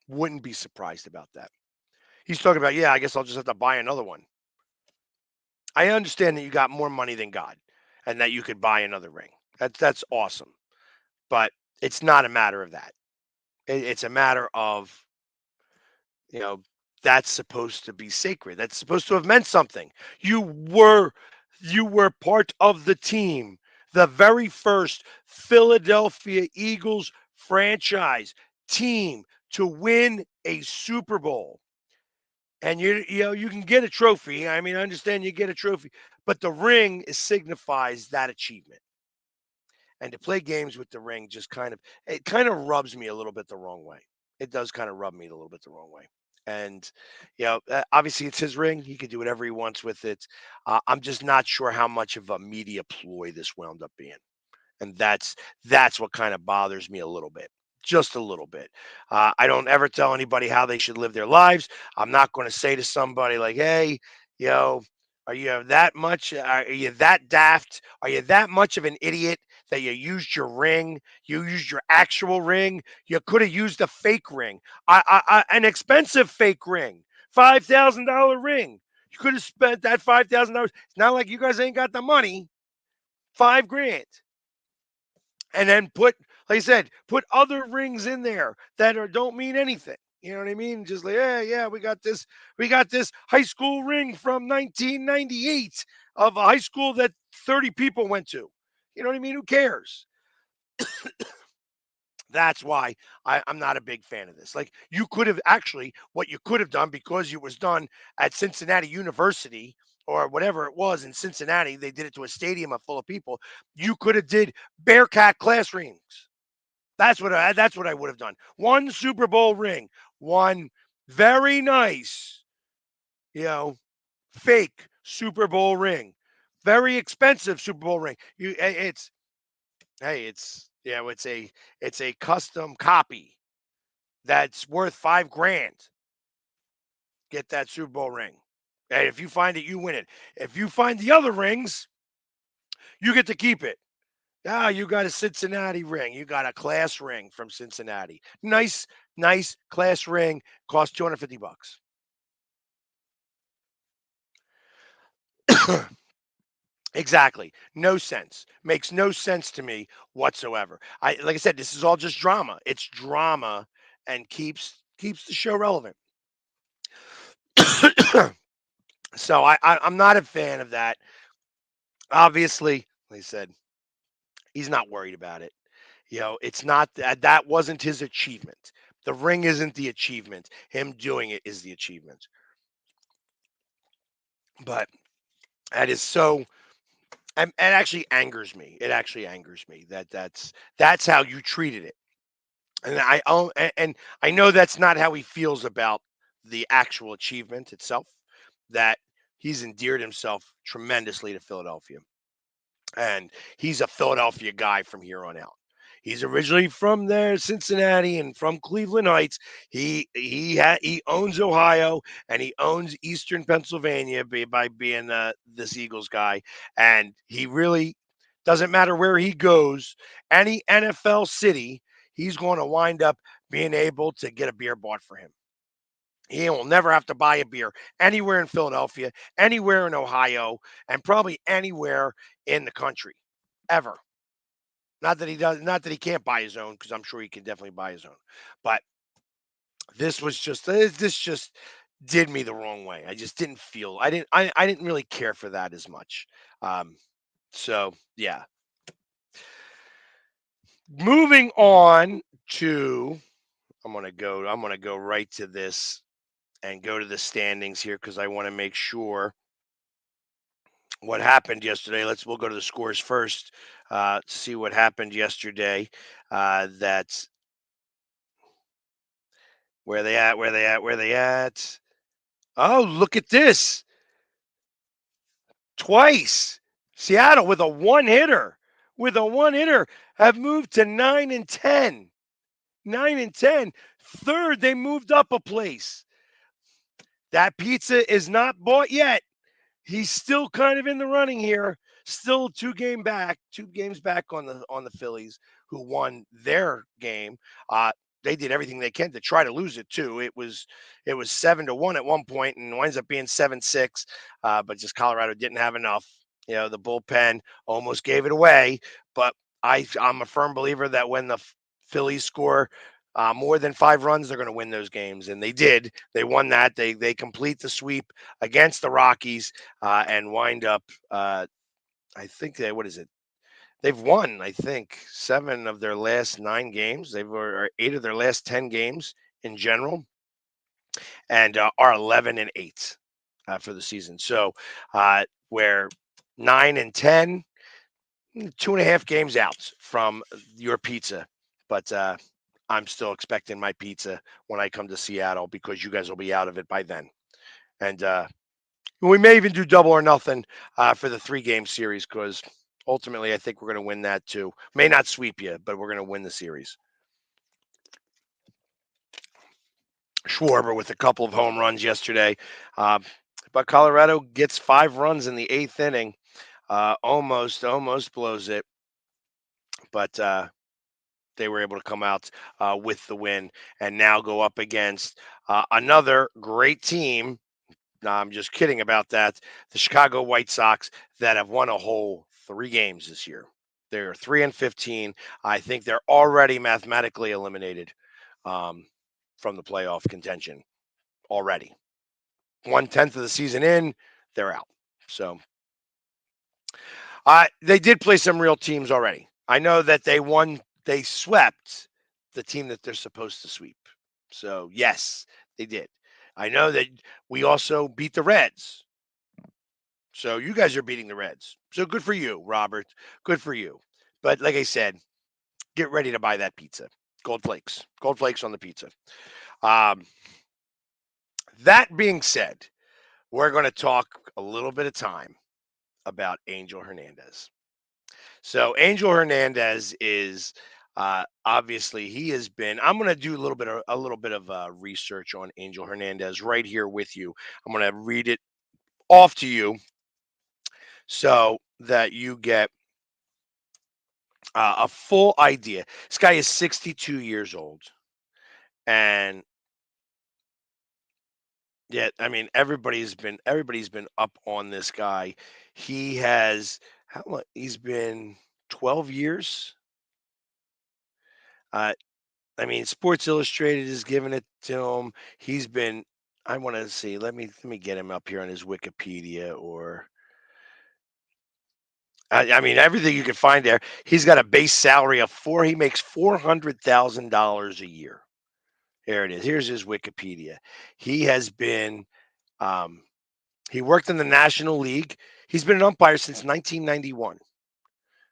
Wouldn't be surprised about that. He's talking about, yeah, I guess I'll just have to buy another one. I understand that you got more money than God and that you could buy another ring. That's awesome. But it's not a matter of that. It's a matter of, you know, that's supposed to be sacred. That's supposed to have meant something. You were part of the team, the very first Philadelphia Eagles franchise team to win a Super Bowl. And you can get a trophy. I mean, I understand you get a trophy, but the ring signifies that achievement. And to play games with the ring it kind of rubs me a little bit the wrong way. It does kind of rub me a little bit the wrong way. And obviously it's his ring. He can do whatever he wants with it. I'm just not sure how much of a media ploy this wound up being, and that's what kind of bothers me a little bit. Just a little bit. I don't ever tell anybody how they should live their lives. I'm not going to say to somebody like, "Hey, you know, are you that much? Are you that daft? Are you that much of an idiot that you used your ring? You used your actual ring. You could have used a fake ring, an expensive fake ring, $5,000 ring. You could have spent that $5,000. It's not like you guys ain't got the money. $5,000." And then like I said, put other rings in there that don't mean anything. You know what I mean? Just like, yeah, we got this high school ring from 1998 of a high school that 30 people went to. You know what I mean? Who cares? That's why I'm not a big fan of this. Like, you could have actually, what you could have done, because it was done at Cincinnati University or whatever it was in Cincinnati, they did it to a stadium full of people. You could have did Bearcat class rings. That's what I would have done. One Super Bowl ring, one very nice, you know, fake Super Bowl ring, very expensive Super Bowl ring. It's a custom copy that's worth $5,000. Get that Super Bowl ring. And if you find it, you win it. If you find the other rings, you get to keep it. Ah, you got a Cincinnati ring. You got a class ring from Cincinnati. Nice, nice class ring. Cost $250. Exactly. No sense. Makes no sense to me whatsoever. Like I said, this is all just drama. It's drama and keeps the show relevant. So I'm not a fan of that. Obviously, like I said, he's not worried about it. It's not that wasn't his achievement. The ring isn't the achievement. Him doing it is the achievement. But that is so, and it actually angers me. It actually angers me that's how you treated it. And I know that's not how he feels about the actual achievement itself. That he's endeared himself tremendously to Philadelphia. and he's a Philadelphia guy from here on out. He's originally from there, Cincinnati, and from Cleveland Heights. He owns Ohio and he owns Eastern Pennsylvania by being this Eagles guy, and he really doesn't matter where he goes, any NFL city, he's going to wind up being able to get a beer bought for him. He will never have to buy a beer anywhere in Philadelphia, anywhere in Ohio, and probably anywhere in the country, ever. Not that he can't buy his own, because I'm sure he can definitely buy his own. But this just did me the wrong way. I just didn't feel I didn't really care for that as much. So yeah. Moving on to I'm gonna go right to this and go to the standings here because I want to make sure what happened yesterday. We'll go to the scores first. See what happened yesterday. That's where they at? Where they at? Where they at? Oh, look at this! Twice, Seattle with a one hitter. Have moved to 9-10. 9-10. Third, they moved up a place. That pizza is not bought yet. He's still kind of in the running here. Still two games back on the Phillies, who won their game. They did everything they can to try to lose it too. It was 7-1 at one point and winds up being 7-6. But just Colorado didn't have enough. The bullpen almost gave it away. But I'm a firm believer that when the Phillies score more than 5 runs, they're going to win those games, and they did. They won that. They complete the sweep against the Rockies and wind up. I think what is it? They've won, I think, 7 of their last 9 games. They've or 8 of their last 10 games in general, and are 11-8 for the season. So we're 9-10, 2.5 games out from your pizza, but I'm still expecting my pizza when I come to Seattle because you guys will be out of it by then. And we may even do double or nothing for the 3-game series because ultimately I think we're going to win that too. May not sweep you, but we're going to win the series. Schwarber with a couple of home runs yesterday. But Colorado gets 5 runs in the 8th inning. Almost blows it. But they were able to come out with the win and now go up against another great team. No, I'm just kidding about that. The Chicago White Sox that have won a whole 3 games this year. They're 3-15. I think they're already mathematically eliminated from the playoff contention already. 1/10 of the season in, they're out. So they did play some real teams already. I know that they swept the team that they're supposed to sweep. So, yes, they did. I know that we also beat the Reds. So, you guys are beating the Reds. So, good for you, Robert. Good for you. But, like I said, get ready to buy that pizza. Gold Flakes. Gold Flakes on the pizza. That being said, we're going to talk a little bit of time about Angel Hernandez. So Angel Hernandez is obviously he has been. I'm going to do a little bit of research on Angel Hernandez right here with you. I'm going to read it off to you so that you get a full idea. This guy is 62 years old, and yeah, I mean everybody's been up on this guy. He has how long? He's been 12 years. I mean, Sports Illustrated is giving it to him. He's been. I want to see. Let me get him up here on his Wikipedia or. I mean, everything you can find there. He's got a base salary of He makes $400,000 a year. Here it is. Here's his Wikipedia. He has been. He worked in the National League. He's been an umpire since 1991.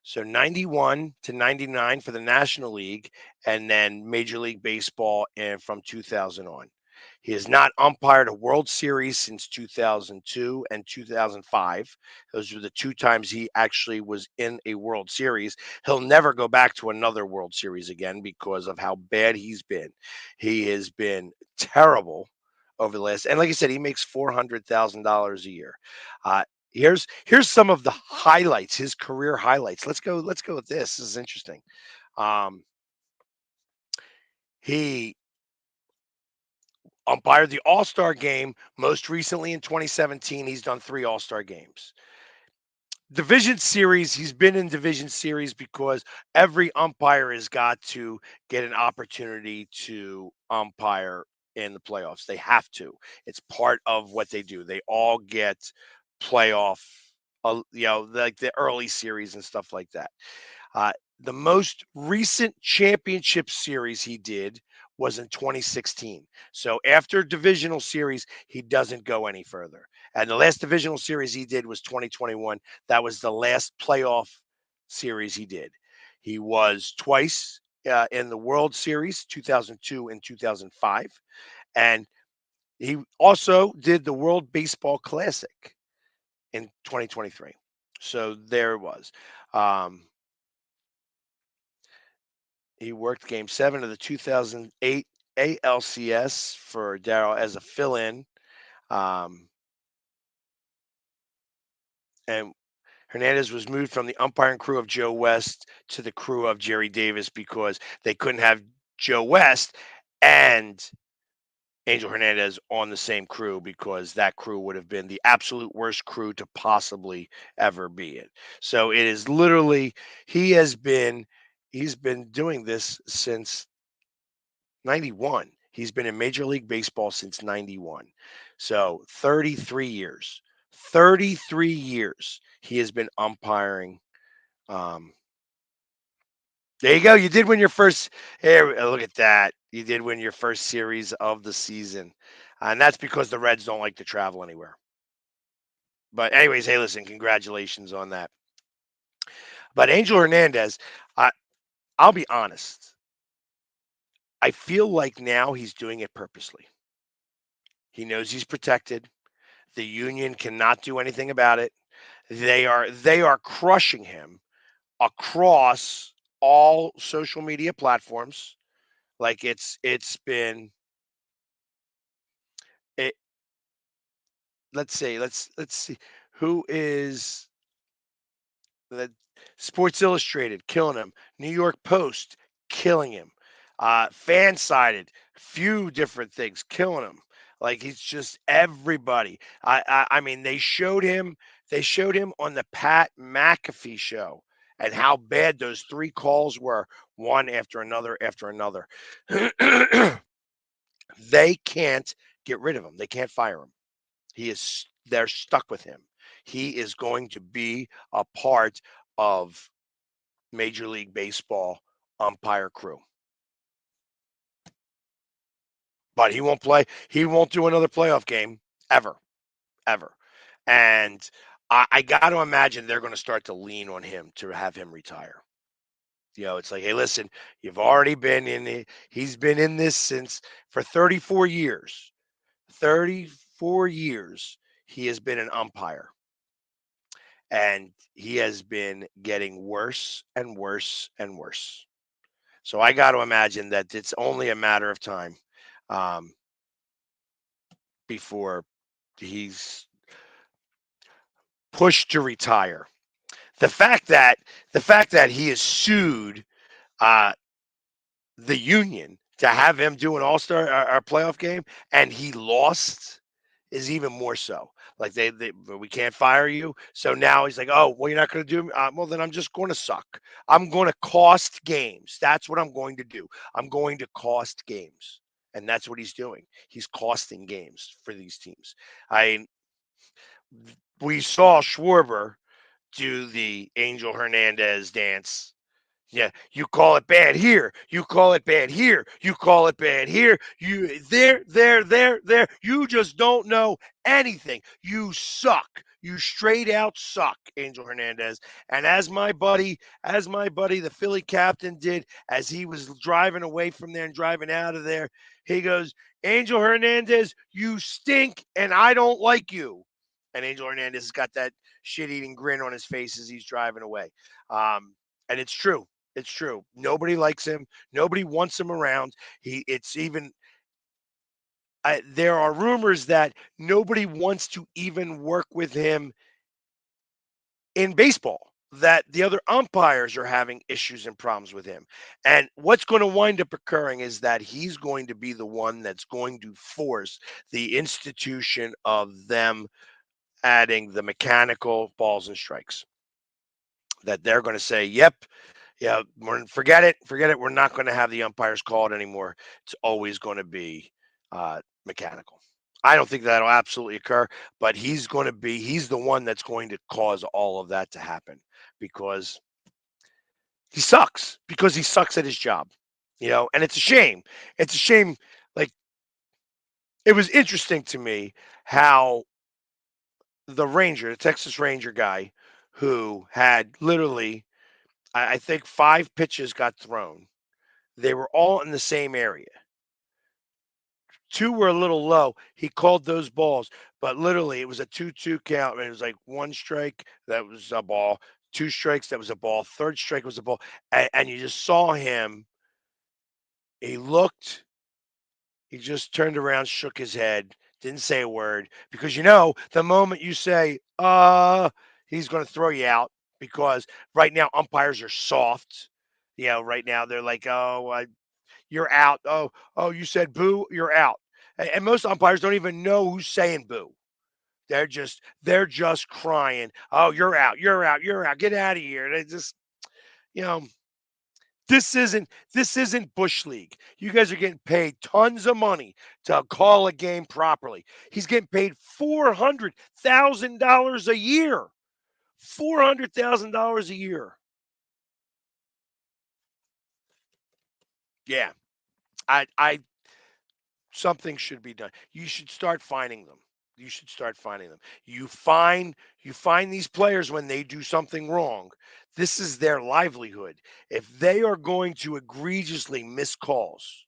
So 91 to 99 for the National League, and then Major League Baseball and from 2000 on. He has not umpired a World Series since 2002 and 2005. Those were the 2 times he actually was in a World Series. He'll never go back to another World Series again because of how bad he's been. He has been terrible over the last, and like I said, he makes $400,000 a year. Here's some of the highlights, his career highlights. Let's go with this. This is interesting. He umpired the All-Star game most recently in 2017. He's done 3 All-Star games. Division series, he's been in division series because every umpire has got to get an opportunity to umpire in the playoffs. They have to. It's part of what they do. They all get playoff, like the early series and stuff like that. The most recent championship series he did was in 2016. So after divisional series, he doesn't go any further. And the last divisional series he did was 2021. That was the last playoff series he did. He was twice in the World Series, 2002 and 2005. And he also did the World Baseball Classic in 2023. So there it was. He worked Game 7 of the 2008 ALCS for Darryl as a fill-in. And Hernandez was moved from the umpiring crew of Joe West to the crew of Jerry Davis because they couldn't have Joe West and Angel Hernandez on the same crew because that crew would have been the absolute worst crew to possibly ever be it. So it is literally he's been doing this since 91. He's been in Major League Baseball since 91. So 33 years. 33 years he has been umpiring. There you go. You did win your first. Here, look at that. You did win your first series of the season. And that's because the Reds don't like to travel anywhere. But, anyways, hey, listen, congratulations on that. But Angel Hernandez, I'll be honest. I feel like now he's doing it purposely. He knows he's protected. The union cannot do anything about it. They are crushing him across all social media platforms. Like it's been it. Let's see who is the Sports Illustrated killing him, New York Post killing him, Fansided, few different things killing him. Like he's just everybody. I mean they showed him on the Pat McAfee show and how bad those 3 calls were, one after another after another. They can't get rid of him. They can't fire him. They're stuck with him. He is going to be a part of Major League Baseball umpire crew. But he won't play. He won't do another playoff game ever. And I got to imagine they're going to start to lean on him to have him retire. It's like, hey, listen, you've already been in it. He's been in this for 34 years. 34 years he has been an umpire. And he has been getting worse and worse and worse. So I got to imagine that it's only a matter of time before he's pushed to retire. The fact that he has sued the union to have him do an all-star or playoff game and he lost is even more so. Like we can't fire you. So now he's like, oh, well, you're not going to do. Well, then I'm just going to suck. I'm going to cost games. That's what I'm going to do. I'm going to cost games, and that's what he's doing. He's costing games for these teams. We saw Schwarber do the Angel Hernandez dance. Yeah, you call it bad here. You call it bad here. You call it bad here. You there. You just don't know anything. You suck. You straight out suck, Angel Hernandez. And as my buddy, the Philly captain did, as he was driving away from there and driving out of there, he goes, Angel Hernandez, you stink and I don't like you. And Angel Hernandez has got that shit-eating grin on his face as he's driving away. And it's true. It's true. Nobody likes him. Nobody wants him around. It's even there are rumors that nobody wants to even work with him in baseball, that the other umpires are having issues and problems with him. And what's going to wind up occurring is that he's going to be the one that's going to force the institution of them adding the mechanical balls and strikes. That they're going to say, yep, yeah, forget it. We're not going to have the umpires called anymore. It's always going to be mechanical. I don't think that'll absolutely occur, but he's the one that's going to cause all of that to happen because because he sucks at his job, and it's a shame. It's a shame. Like, it was interesting to me how the Texas Ranger guy who had literally, I think 5 pitches got thrown. They were all in the same area. 2 were a little low. He called those balls, but literally it was a 2-2 count. And it was like 1 strike, that was a ball. 2 strikes, that was a ball. 3rd strike was a ball. And you just saw him. He looked, he just turned around, shook his head, didn't say a word. Because the moment you say, he's going to throw you out because right now umpires are soft. Right now they're like, you're out. Oh, you said boo, you're out. And most umpires don't even know who's saying boo. They're just crying. Oh, you're out. You're out. You're out. Get out of here. They just, you know, this isn't Bush League. You guys are getting paid tons of money to call a game properly. He's getting paid $400,000 a year. $400,000 a year. Yeah. I something should be done. You should start finding them. You should start finding them. You find these players when they do something wrong. This is their livelihood. If they are going to egregiously miss calls,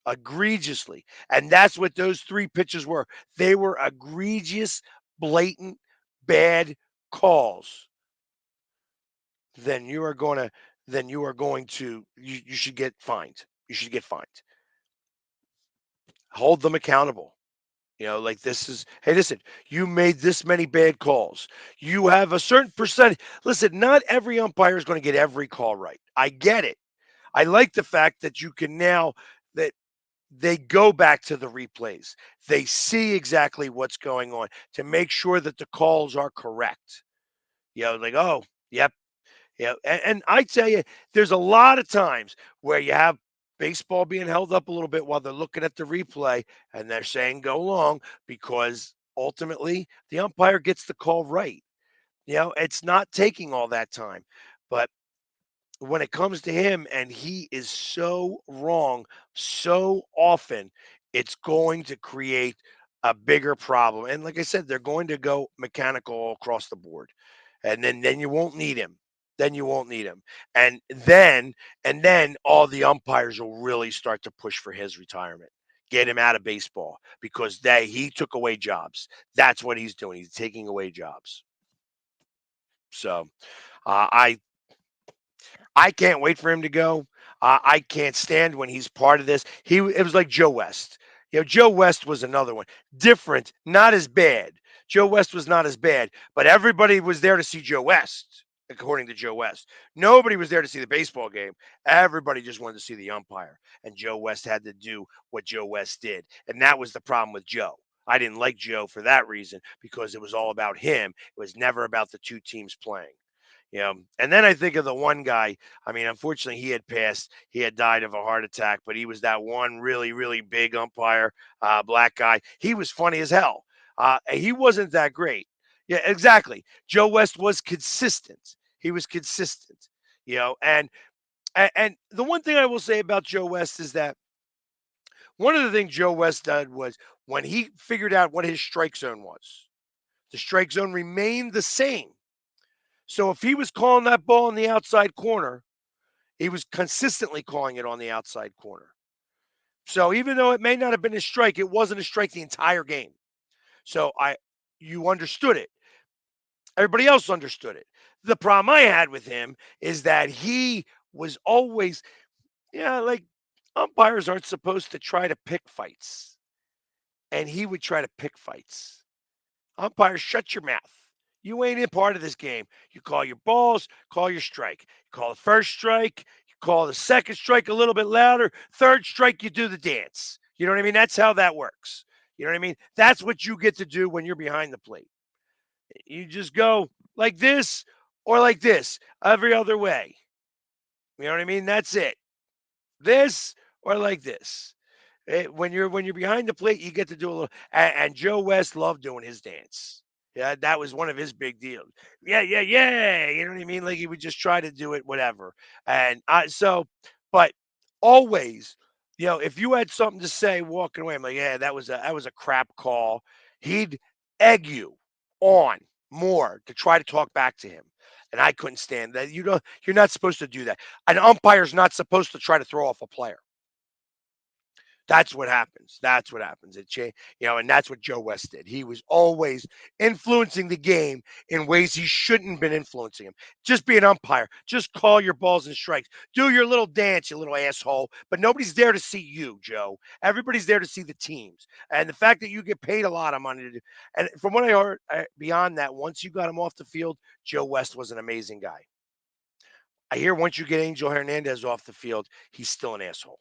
egregiously, and that's what those 3 pitches were. They were egregious, blatant, bad calls. Then you should get fined. You should get fined. Hold them accountable. Like, hey, listen, you made this many bad calls. You have a certain percentage. Listen, not every umpire is going to get every call right. I get it. I like the fact that you can now, that they go back to the replays. They see exactly what's going on to make sure that the calls are correct. Like, oh, yep, yeah, and I tell you, there's a lot of times where you have baseball being held up a little bit while they're looking at the replay and they're saying go long because ultimately the umpire gets the call right. It's not taking all that time. But when it comes to him and he is so wrong so often, it's going to create a bigger problem. And like I said, they're going to go mechanical all across the board. And then you won't need him. Then you won't need him. And then all the umpires will really start to push for his retirement. Get him out of baseball because he took away jobs. That's what he's doing. He's taking away jobs. So I can't wait for him to go. I can't stand when he's part of this. It was like Joe West. Joe West was another one. Different, not as bad. Joe West was not as bad, but everybody was there to see Joe West, according to Joe West. Nobody was there to see the baseball game. Everybody just wanted to see the umpire. And Joe West had to do what Joe West did. And that was the problem with Joe. I didn't like Joe for that reason because it was all about him. It was never about the 2 teams playing. And then I think of the one guy. I mean, unfortunately, he had passed. He had died of a heart attack, but he was that one really, really big umpire, black guy. He was funny as hell. He wasn't that great. Yeah, exactly. Joe West was consistent. He was consistent. And the one thing I will say about Joe West is that one of the things Joe West did was when he figured out what his strike zone was. The strike zone remained the same. So if he was calling that ball in the outside corner, he was consistently calling it on the outside corner. So even though it may not have been a strike, it wasn't a strike the entire game. So you understood it. Everybody else understood it. The problem I had with him is that he was always, like umpires aren't supposed to try to pick fights. And he would try to pick fights. Umpires, shut your mouth. You ain't in part of this game. You call your balls, call your strike. You call the first strike, you call the second strike a little bit louder. Third strike, you do the dance. You know what I mean? That's how that works. You know what I mean? That's what you get to do when you're behind the plate. You just go like this or like this, every other way. You know what I mean? That's it. This or like this. When you're behind the plate, you get to do a little. And Joe West loved doing his dance. Yeah, that was one of his big deals. Yeah, yeah, yeah. You know what I mean? Like he would just try to do it, whatever. And but always, if you had something to say walking away, I'm like, yeah, that was a crap call. He'd egg you on more to try to talk back to him. And I couldn't stand that. You're not supposed to do that. An umpire's not supposed to try to throw off a player. That's what happens. That's what happens. And that's what Joe West did. He was always influencing the game in ways he shouldn't have been influencing him. Just be an umpire. Just call your balls and strikes. Do your little dance, you little asshole. But nobody's there to see you, Joe. Everybody's there to see the teams. And the fact that you get paid a lot of money to do. And from what I heard, beyond that, once you got him off the field, Joe West was an amazing guy. I hear once you get Angel Hernandez off the field, he's still an asshole.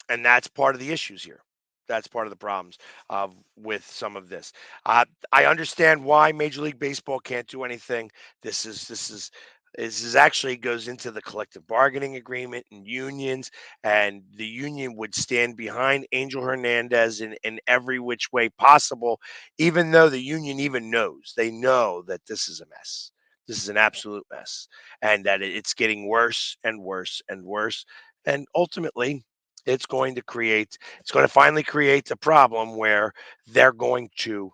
And that's part of the issues here. That's part of the problems with some of this. I understand why Major League Baseball can't do anything. This is actually goes into the collective bargaining agreement and unions, and the union would stand behind Angel Hernandez in every which way possible, even though the union even knows they know that this is a mess. This is an absolute mess, and that it's getting worse and worse and worse, and ultimately it's going to finally create a problem where they're going to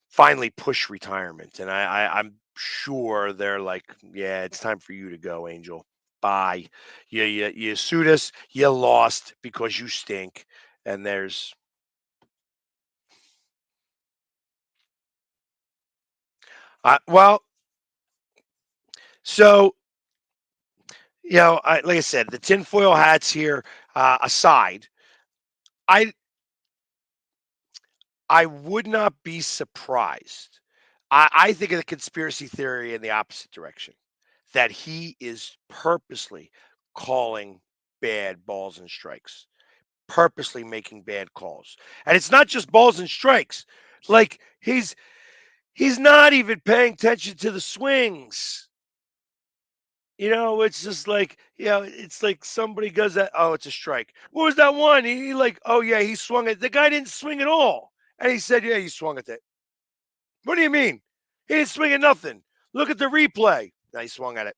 finally push retirement. And I'm sure they're like, yeah, it's time for you to go, Angel. Bye. You sued us, you lost because you stink. And there's well, so like I said, the tinfoil hats here aside, I I would not be surprised. I think of the conspiracy theory in the opposite direction, that he is purposely calling bad balls and strikes, purposely making bad calls. And it's not just balls and strikes. Like he's not even paying attention to the swings. It's just like, it's like somebody goes that, oh, it's a strike. What was that one? He like, oh yeah, he swung it. The guy didn't swing at all. And he said, yeah, he swung at it. What do you mean? He didn't swing at nothing. Look at the replay. Now he swung at it.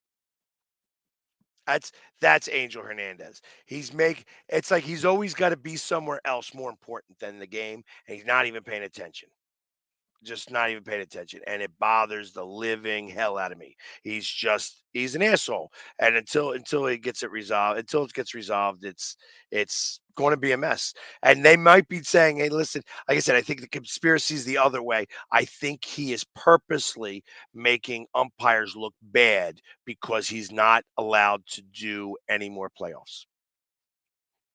That's Angel Hernandez. It's like he's always got to be somewhere else more important than the game, and he's not even paying attention. Just not even paying attention, and it bothers the living hell out of me. He's an asshole, and until it gets resolved, it's going to be a mess. And they might be saying, hey, listen, like I said, I think the conspiracy is the other way. I think he is purposely making umpires look bad because he's not allowed to do any more playoffs.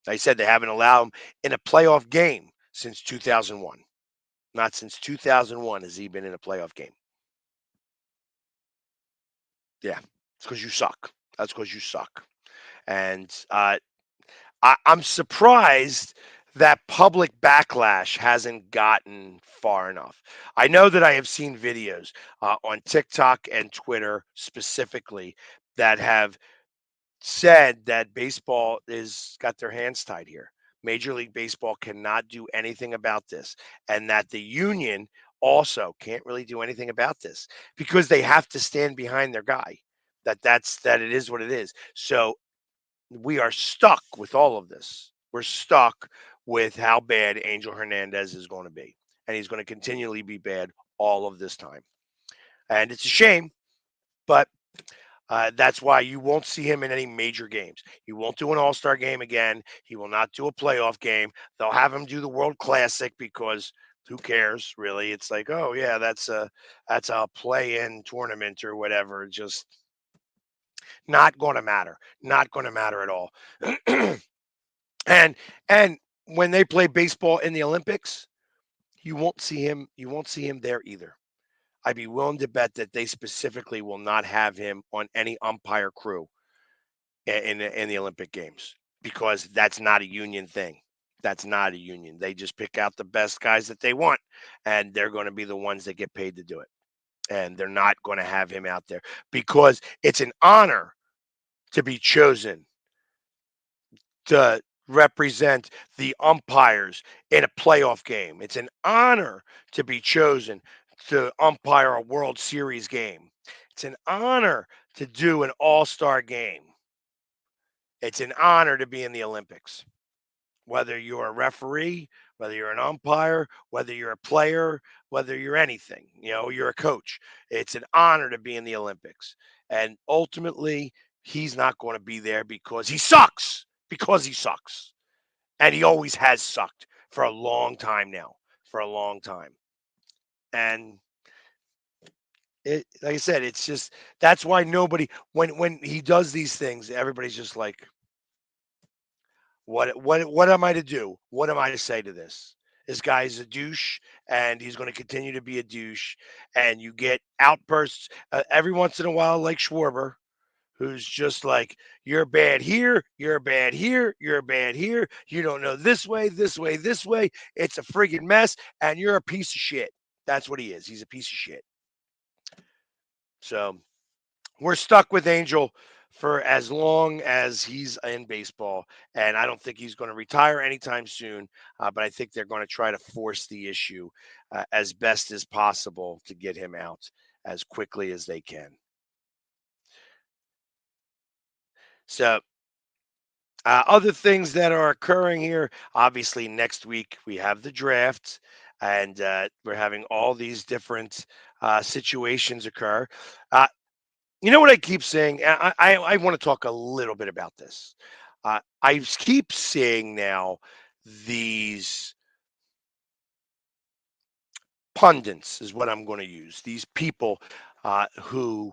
They said they haven't allowed him in a playoff game since 2001. Not since 2001 has he been in a playoff game. Yeah, it's because you suck. That's because you suck. And I'm surprised that public backlash hasn't gotten far enough. I know that I have seen videos on TikTok and Twitter specifically that have said that baseball is got their hands tied here. Major League Baseball cannot do anything about this, and that the union also can't really do anything about this because they have to stand behind their guy. That it is what it is. So we are stuck with all of this. We're stuck with how bad Angel Hernandez is going to be. and he's going to continually be bad all of this time. And it's a shame, but that's why you won't see him in any major games. He won't do an All-Star game again. He will not do a playoff game. They'll have him do the World Classic because who cares, really? It's like, oh yeah, that's a play-in tournament or whatever. Just not going to matter. Not going to matter at all. and and when they play baseball in the Olympics, you won't see him. You won't see him there either. I'd be willing to bet that they specifically will not have him on any umpire crew in the Olympic Games because that's not a union thing. That's not a union. They just pick out the best guys that they want, and they're going to be the ones that get paid to do it. And they're not going to have him out there because it's an honor to be chosen to represent the umpires in a playoff game. It's an honor to be chosen to umpire a World Series game. It's an honor to do an all-star game. It's an honor to be in the Olympics. Whether you're a referee, whether you're an umpire, whether you're a player, whether you're anything, you're a coach. It's an honor to be in the Olympics. And ultimately, he's not going to be there because he sucks. Because he sucks. And he always has sucked for a long time now. For a long time. And like I said, it's just that's why nobody when he does these things, everybody's just like, what am I to do? What am I to say to this? This guy is a douche, and he's going to continue to be a douche. And you get outbursts every once in a while, like Schwarber, who's just like, you're bad here, you're bad here, you're bad here. You don't know this way, this way, this way. It's a friggin' mess, and you're a piece of shit. That's what he is. He's a piece of shit. So we're stuck with Angel for as long as he's in baseball, and I don't think he's going to retire anytime soon. But I think they're going to try to force the issue as best as possible to get him out as quickly as they can. So, other things that are occurring here, obviously, next week we have the draft, and we're having all these different situations occur. Uh, You know what I keep saying? I want to talk a little bit about this. I keep seeing now these pundits is what I'm going to use. These people who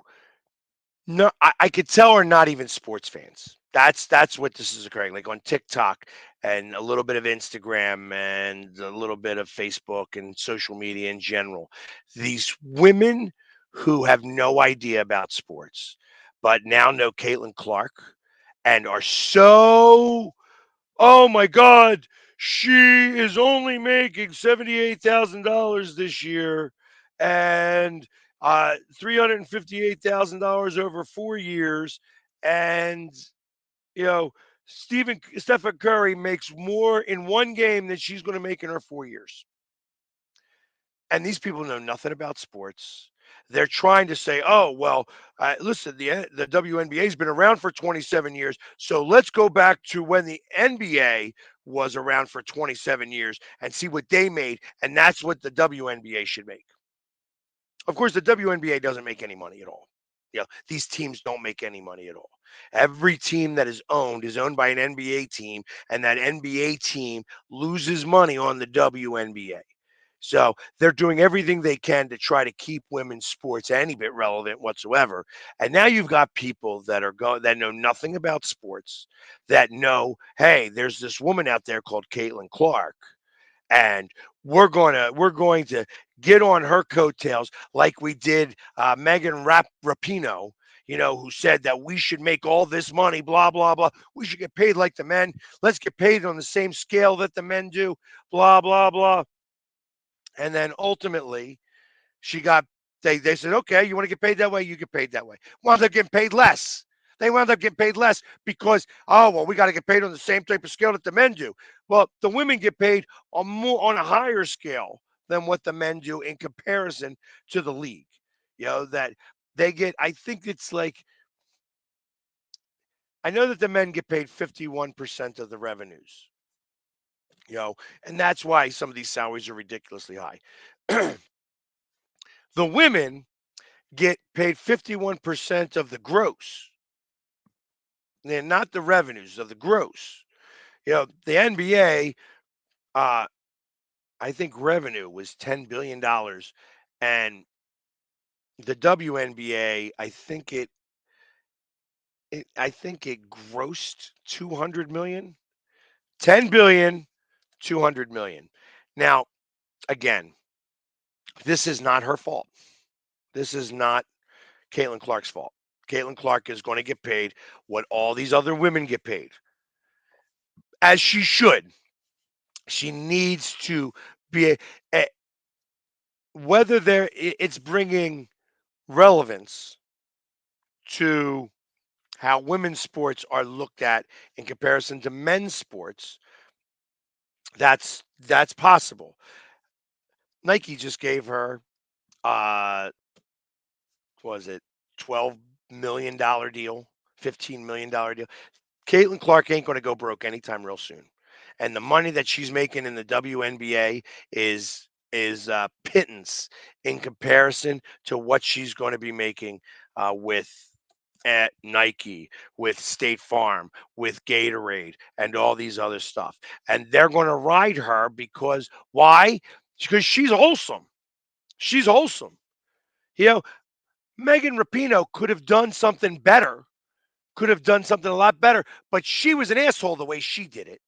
no, I could tell are not even sports fans. That's what this is occurring. Like on TikTok and a little bit of Instagram and a little bit of Facebook and social media in general. These women who have no idea about sports, but now know Caitlin Clark and are so, oh my God, she is only making $78,000 this year and $358,000 over 4 years. And, you know, Stephen Curry makes more in one game than she's going to make in her 4 years. And these people know nothing about sports. They're trying to say, "Oh, well, listen, the WNBA has been around for 27 years, so let's go back to when the NBA was around for 27 years and see what they made, and that's what the WNBA should make." Of course, the WNBA doesn't make any money at all. These teams don't make any money at all. Every team that is owned by an NBA team, and that NBA team loses money on the WNBA. So they're doing everything they can to try to keep women's sports any bit relevant whatsoever. And now you've got people that that know nothing about sports, that know, hey, there's this woman out there called Caitlin Clark, and we're going to get on her coattails like we did Megan Rapinoe. Who said that we should make all this money, blah, blah, blah. We should get paid like the men. Let's get paid on the same scale that the men do, blah, blah, blah. And then ultimately, she got they said, okay, you want to get paid that way, you get paid that way. Wound up getting paid less. They wound up getting paid less because, oh well, we got to get paid on the same type of scale that the men do. Well, the women get paid on a higher scale than what the men do in comparison to the league. That they get, I think it's like, I know that the men get paid 51% of the revenues. And that's why some of these salaries are ridiculously high. The women get paid 51% of the gross. They're not the revenues of the gross. The NBA, uh, I think revenue was $10 billion, and the WNBA, I think it grossed 200 million. 10 billion, 200 million. Now, again, this is not her fault. This is not Caitlin Clark's fault. Caitlin Clark is going to get paid what all these other women get paid, as she should. She needs to be whether it's bringing relevance to how women's sports are looked at in comparison to men's sports. That's possible. Nike just gave her was it $12 million deal, $15 million deal. Caitlin Clark ain't going to go broke anytime real soon, and the money that she's making in the WNBA is pittance in comparison to what she's going to be making with at Nike, with State Farm, with Gatorade, and all these other stuff. And they're going to ride her because why? Because she's wholesome. She's wholesome. You know, Megan Rapinoe could have done something better, could have done something a lot better, but she was an asshole the way she did it.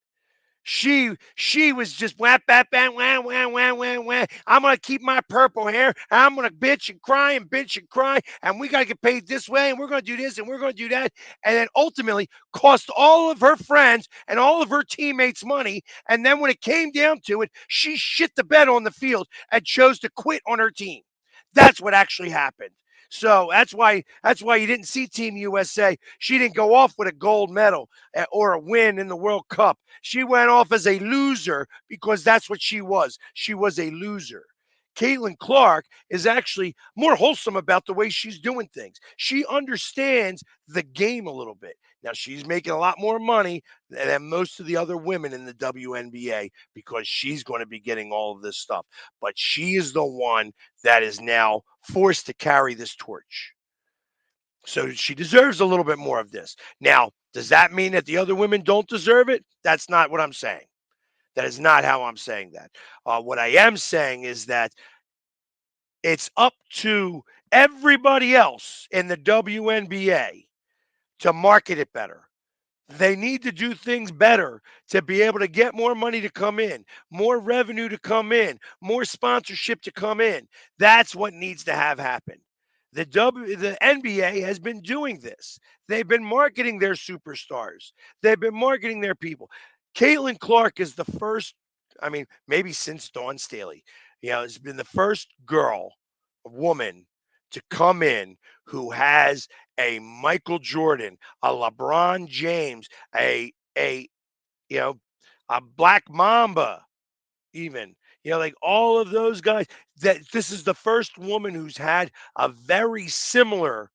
She was just whap bap bam wham wham wham wham wham. I'm gonna keep my purple hair. And I'm gonna bitch and cry, and we gotta get paid this way, and we're gonna do this, and we're gonna do that, and then ultimately cost all of her friends and all of her teammates money. And then when it came down to it, she shit the bed on the field and chose to quit on her team. That's what actually happened. So that's why you didn't see Team USA. She didn't go off with a gold medal or a win in the World Cup. She went off as a loser because that's what she was. She was a loser. Caitlin Clark is actually more wholesome about the way she's doing things. She understands the game a little bit. Now, she's making a lot more money than most of the other women in the WNBA because she's going to be getting all of this stuff. But she is the one that is now forced to carry this torch. So she deserves a little bit more of this. Now, does that mean that the other women don't deserve it? That's not what I'm saying. That is not how I'm saying that. What I am saying is that it's up to everybody else in the WNBA to market it better. They need to do things better to be able to get more money to come in, more revenue to come in, more sponsorship to come in. That's what needs to have happen. The NBA has been doing this. They've been marketing their superstars. They've been marketing their people. Caitlin Clark is the first, I mean, maybe since Dawn Staley, has been the first girl, woman to come in who has a Michael Jordan, a LeBron James, a you know, a Black Mamba, even like all of those guys. That this is the first woman who's had a very similar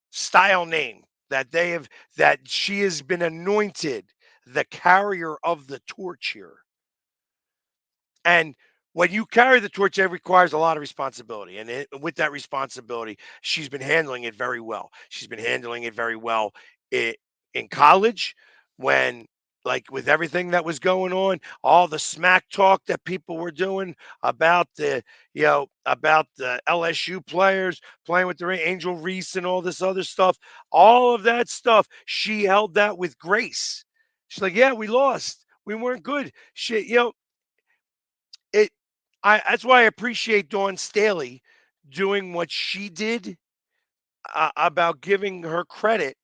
style name that she has been anointed the carrier of the torch here. And when you carry the torch, it requires a lot of responsibility. And with that responsibility, she's been handling it very well. She's been handling it very well in college when, like, with everything that was going on, all the smack talk that people were doing about about the LSU players playing with the Angel Reese and all this other stuff, all of that stuff, she held that with grace. She's like, yeah, we lost. We weren't good. It that's why I appreciate Dawn Staley doing what she did about giving her credit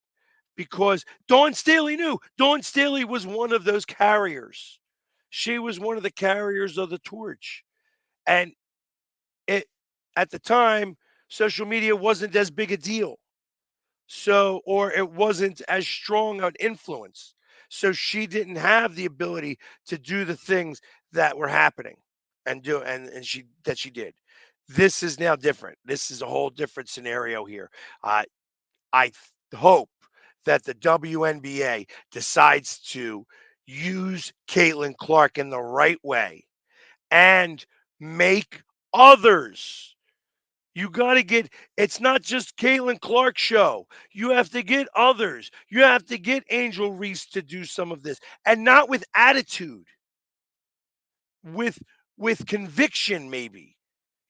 because Dawn Staley knew. Dawn Staley was one of those carriers. She was one of the carriers of the torch. And it at the time, social media wasn't as big a deal. So, or it wasn't as strong an influence. So she didn't have the ability to do the things that were happening and she did. This is now different. This is a whole different scenario here. I hope that the WNBA decides to use Caitlin Clark in the right way and make others. You got to get, it's not just Caitlin Clark's show. You have to get others. You have to get Angel Reese to do some of this, and not with attitude, with conviction maybe.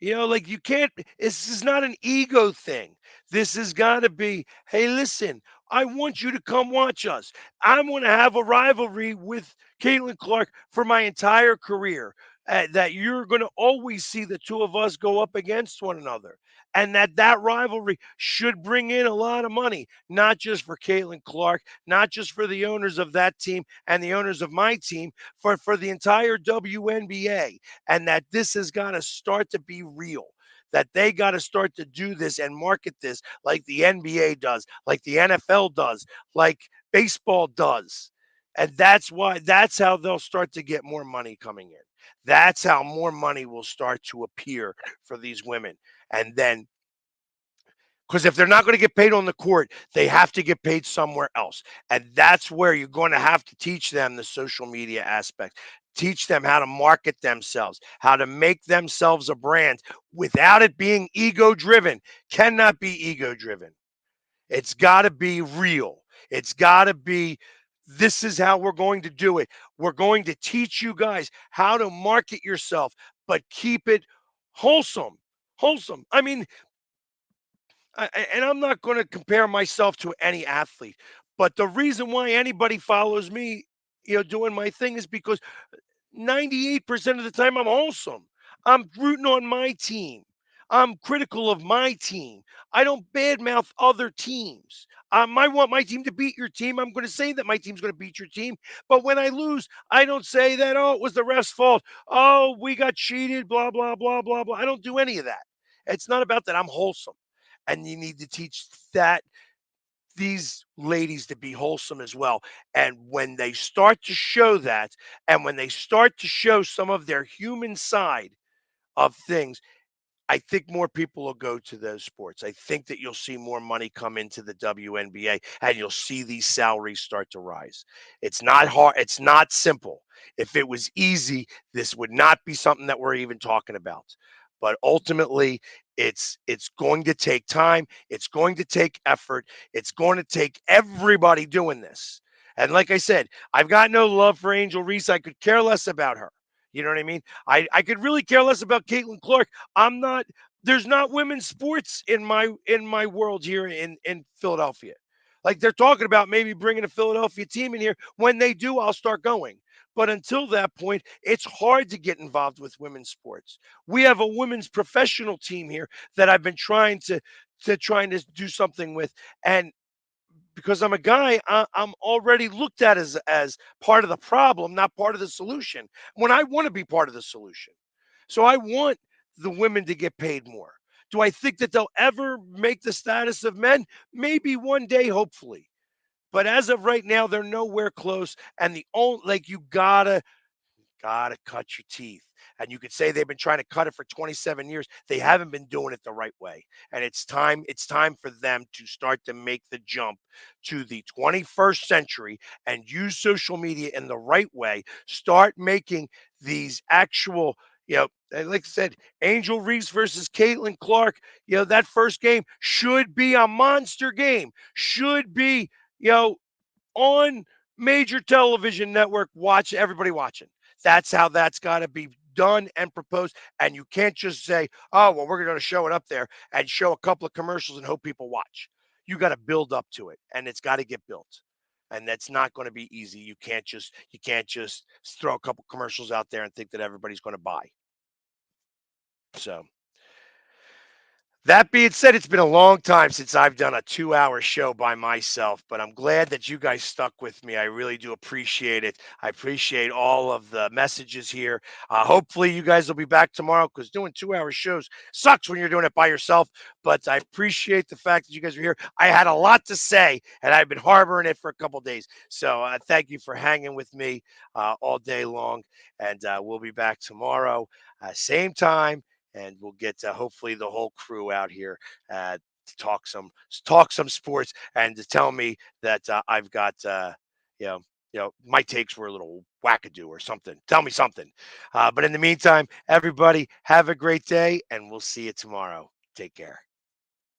Like you can't, this is not an ego thing. This has got to be, hey, listen, I want you to come watch us. I want to have a rivalry with Caitlin Clark for my entire career. That you're going to always see the two of us go up against one another. And that rivalry should bring in a lot of money, not just for Caitlin Clark, not just for the owners of that team and the owners of my team, for the entire WNBA. And that this has got to start to be real, that they got to start to do this and market this like the NBA does, like the NFL does, like baseball does. And that's how they'll start to get more money coming in. That's how more money will start to appear for these women. And then, because if they're not going to get paid on the court, they have to get paid somewhere else. And that's where you're going to have to teach them the social media aspect. Teach them how to market themselves, how to make themselves a brand without it being ego driven. Cannot be ego driven. It's got to be real. It's got to be, this is how we're going to do it. We're going to teach you guys how to market yourself, but keep it wholesome. Wholesome. I mean, and I'm not going to compare myself to any athlete, but the reason why anybody follows me, doing my thing is because 98% of the time I'm wholesome. I'm rooting on my team. I'm critical of my team. I don't badmouth other teams. I want my team to beat your team. I'm going to say that my team's going to beat your team. But when I lose, I don't say that, oh, it was the ref's fault. Oh, we got cheated, blah, blah, blah, blah, blah. I don't do any of that. It's not about that. I'm wholesome. And you need to teach that these ladies to be wholesome as well. And when they start to show that, and when they start to show some of their human side of things, I think more people will go to those sports. I think that you'll see more money come into the WNBA and you'll see these salaries start to rise. It's not hard, it's not simple. If it was easy, this would not be something that we're even talking about. But ultimately, it's going to take time, it's going to take effort, it's going to take everybody doing this. And like I said, I've got no love for Angel Reese. I could care less about her. You know what I mean? I could really care less about Caitlin Clark. I'm not, there's not women's sports in my world here in Philadelphia. Like they're talking about maybe bringing a Philadelphia team in here. When they do, I'll start going. But until that point, it's hard to get involved with women's sports. We have a women's professional team here that I've been trying to do something with, and because I'm a guy, I'm already looked at as part of the problem, not part of the solution. When I want to be part of the solution, so I want the women to get paid more. Do I think that they'll ever make the status of men? Maybe one day, hopefully. But as of right now, they're nowhere close. And the only, like, you gotta cut your teeth. And you could say they've been trying to cut it for 27 years. They haven't been doing it the right way. And it's time for them to start to make the jump to the 21st century and use social media in the right way. Start making these actual, like I said, Angel Reese versus Caitlin Clark, that first game should be a monster game. Should be, on major television network, watch everybody watching. That's how that's got to be done and proposed. And you can't just say, oh, well, we're going to show it up there and show a couple of commercials and hope people watch. You got to build up to it, and it's got to get built. And that's not going to be easy. You can't just throw a couple commercials out there and think that everybody's going to buy. So that being said, it's been a long time since I've done a 2-hour show by myself, but I'm glad that you guys stuck with me. I really do appreciate it. I appreciate all of the messages here. Hopefully, you guys will be back tomorrow, because doing 2-hour shows sucks when you're doing it by yourself. But I appreciate the fact that you guys are here. I had a lot to say, and I've been harboring it for a couple days. So thank you for hanging with me all day long. And we'll be back tomorrow, same time, and we'll get hopefully the whole crew out here to talk some sports and to tell me that I've got you know my takes were a little wackadoo or something. Tell me something. But in the meantime, everybody have a great day, and we'll see you tomorrow. Take care.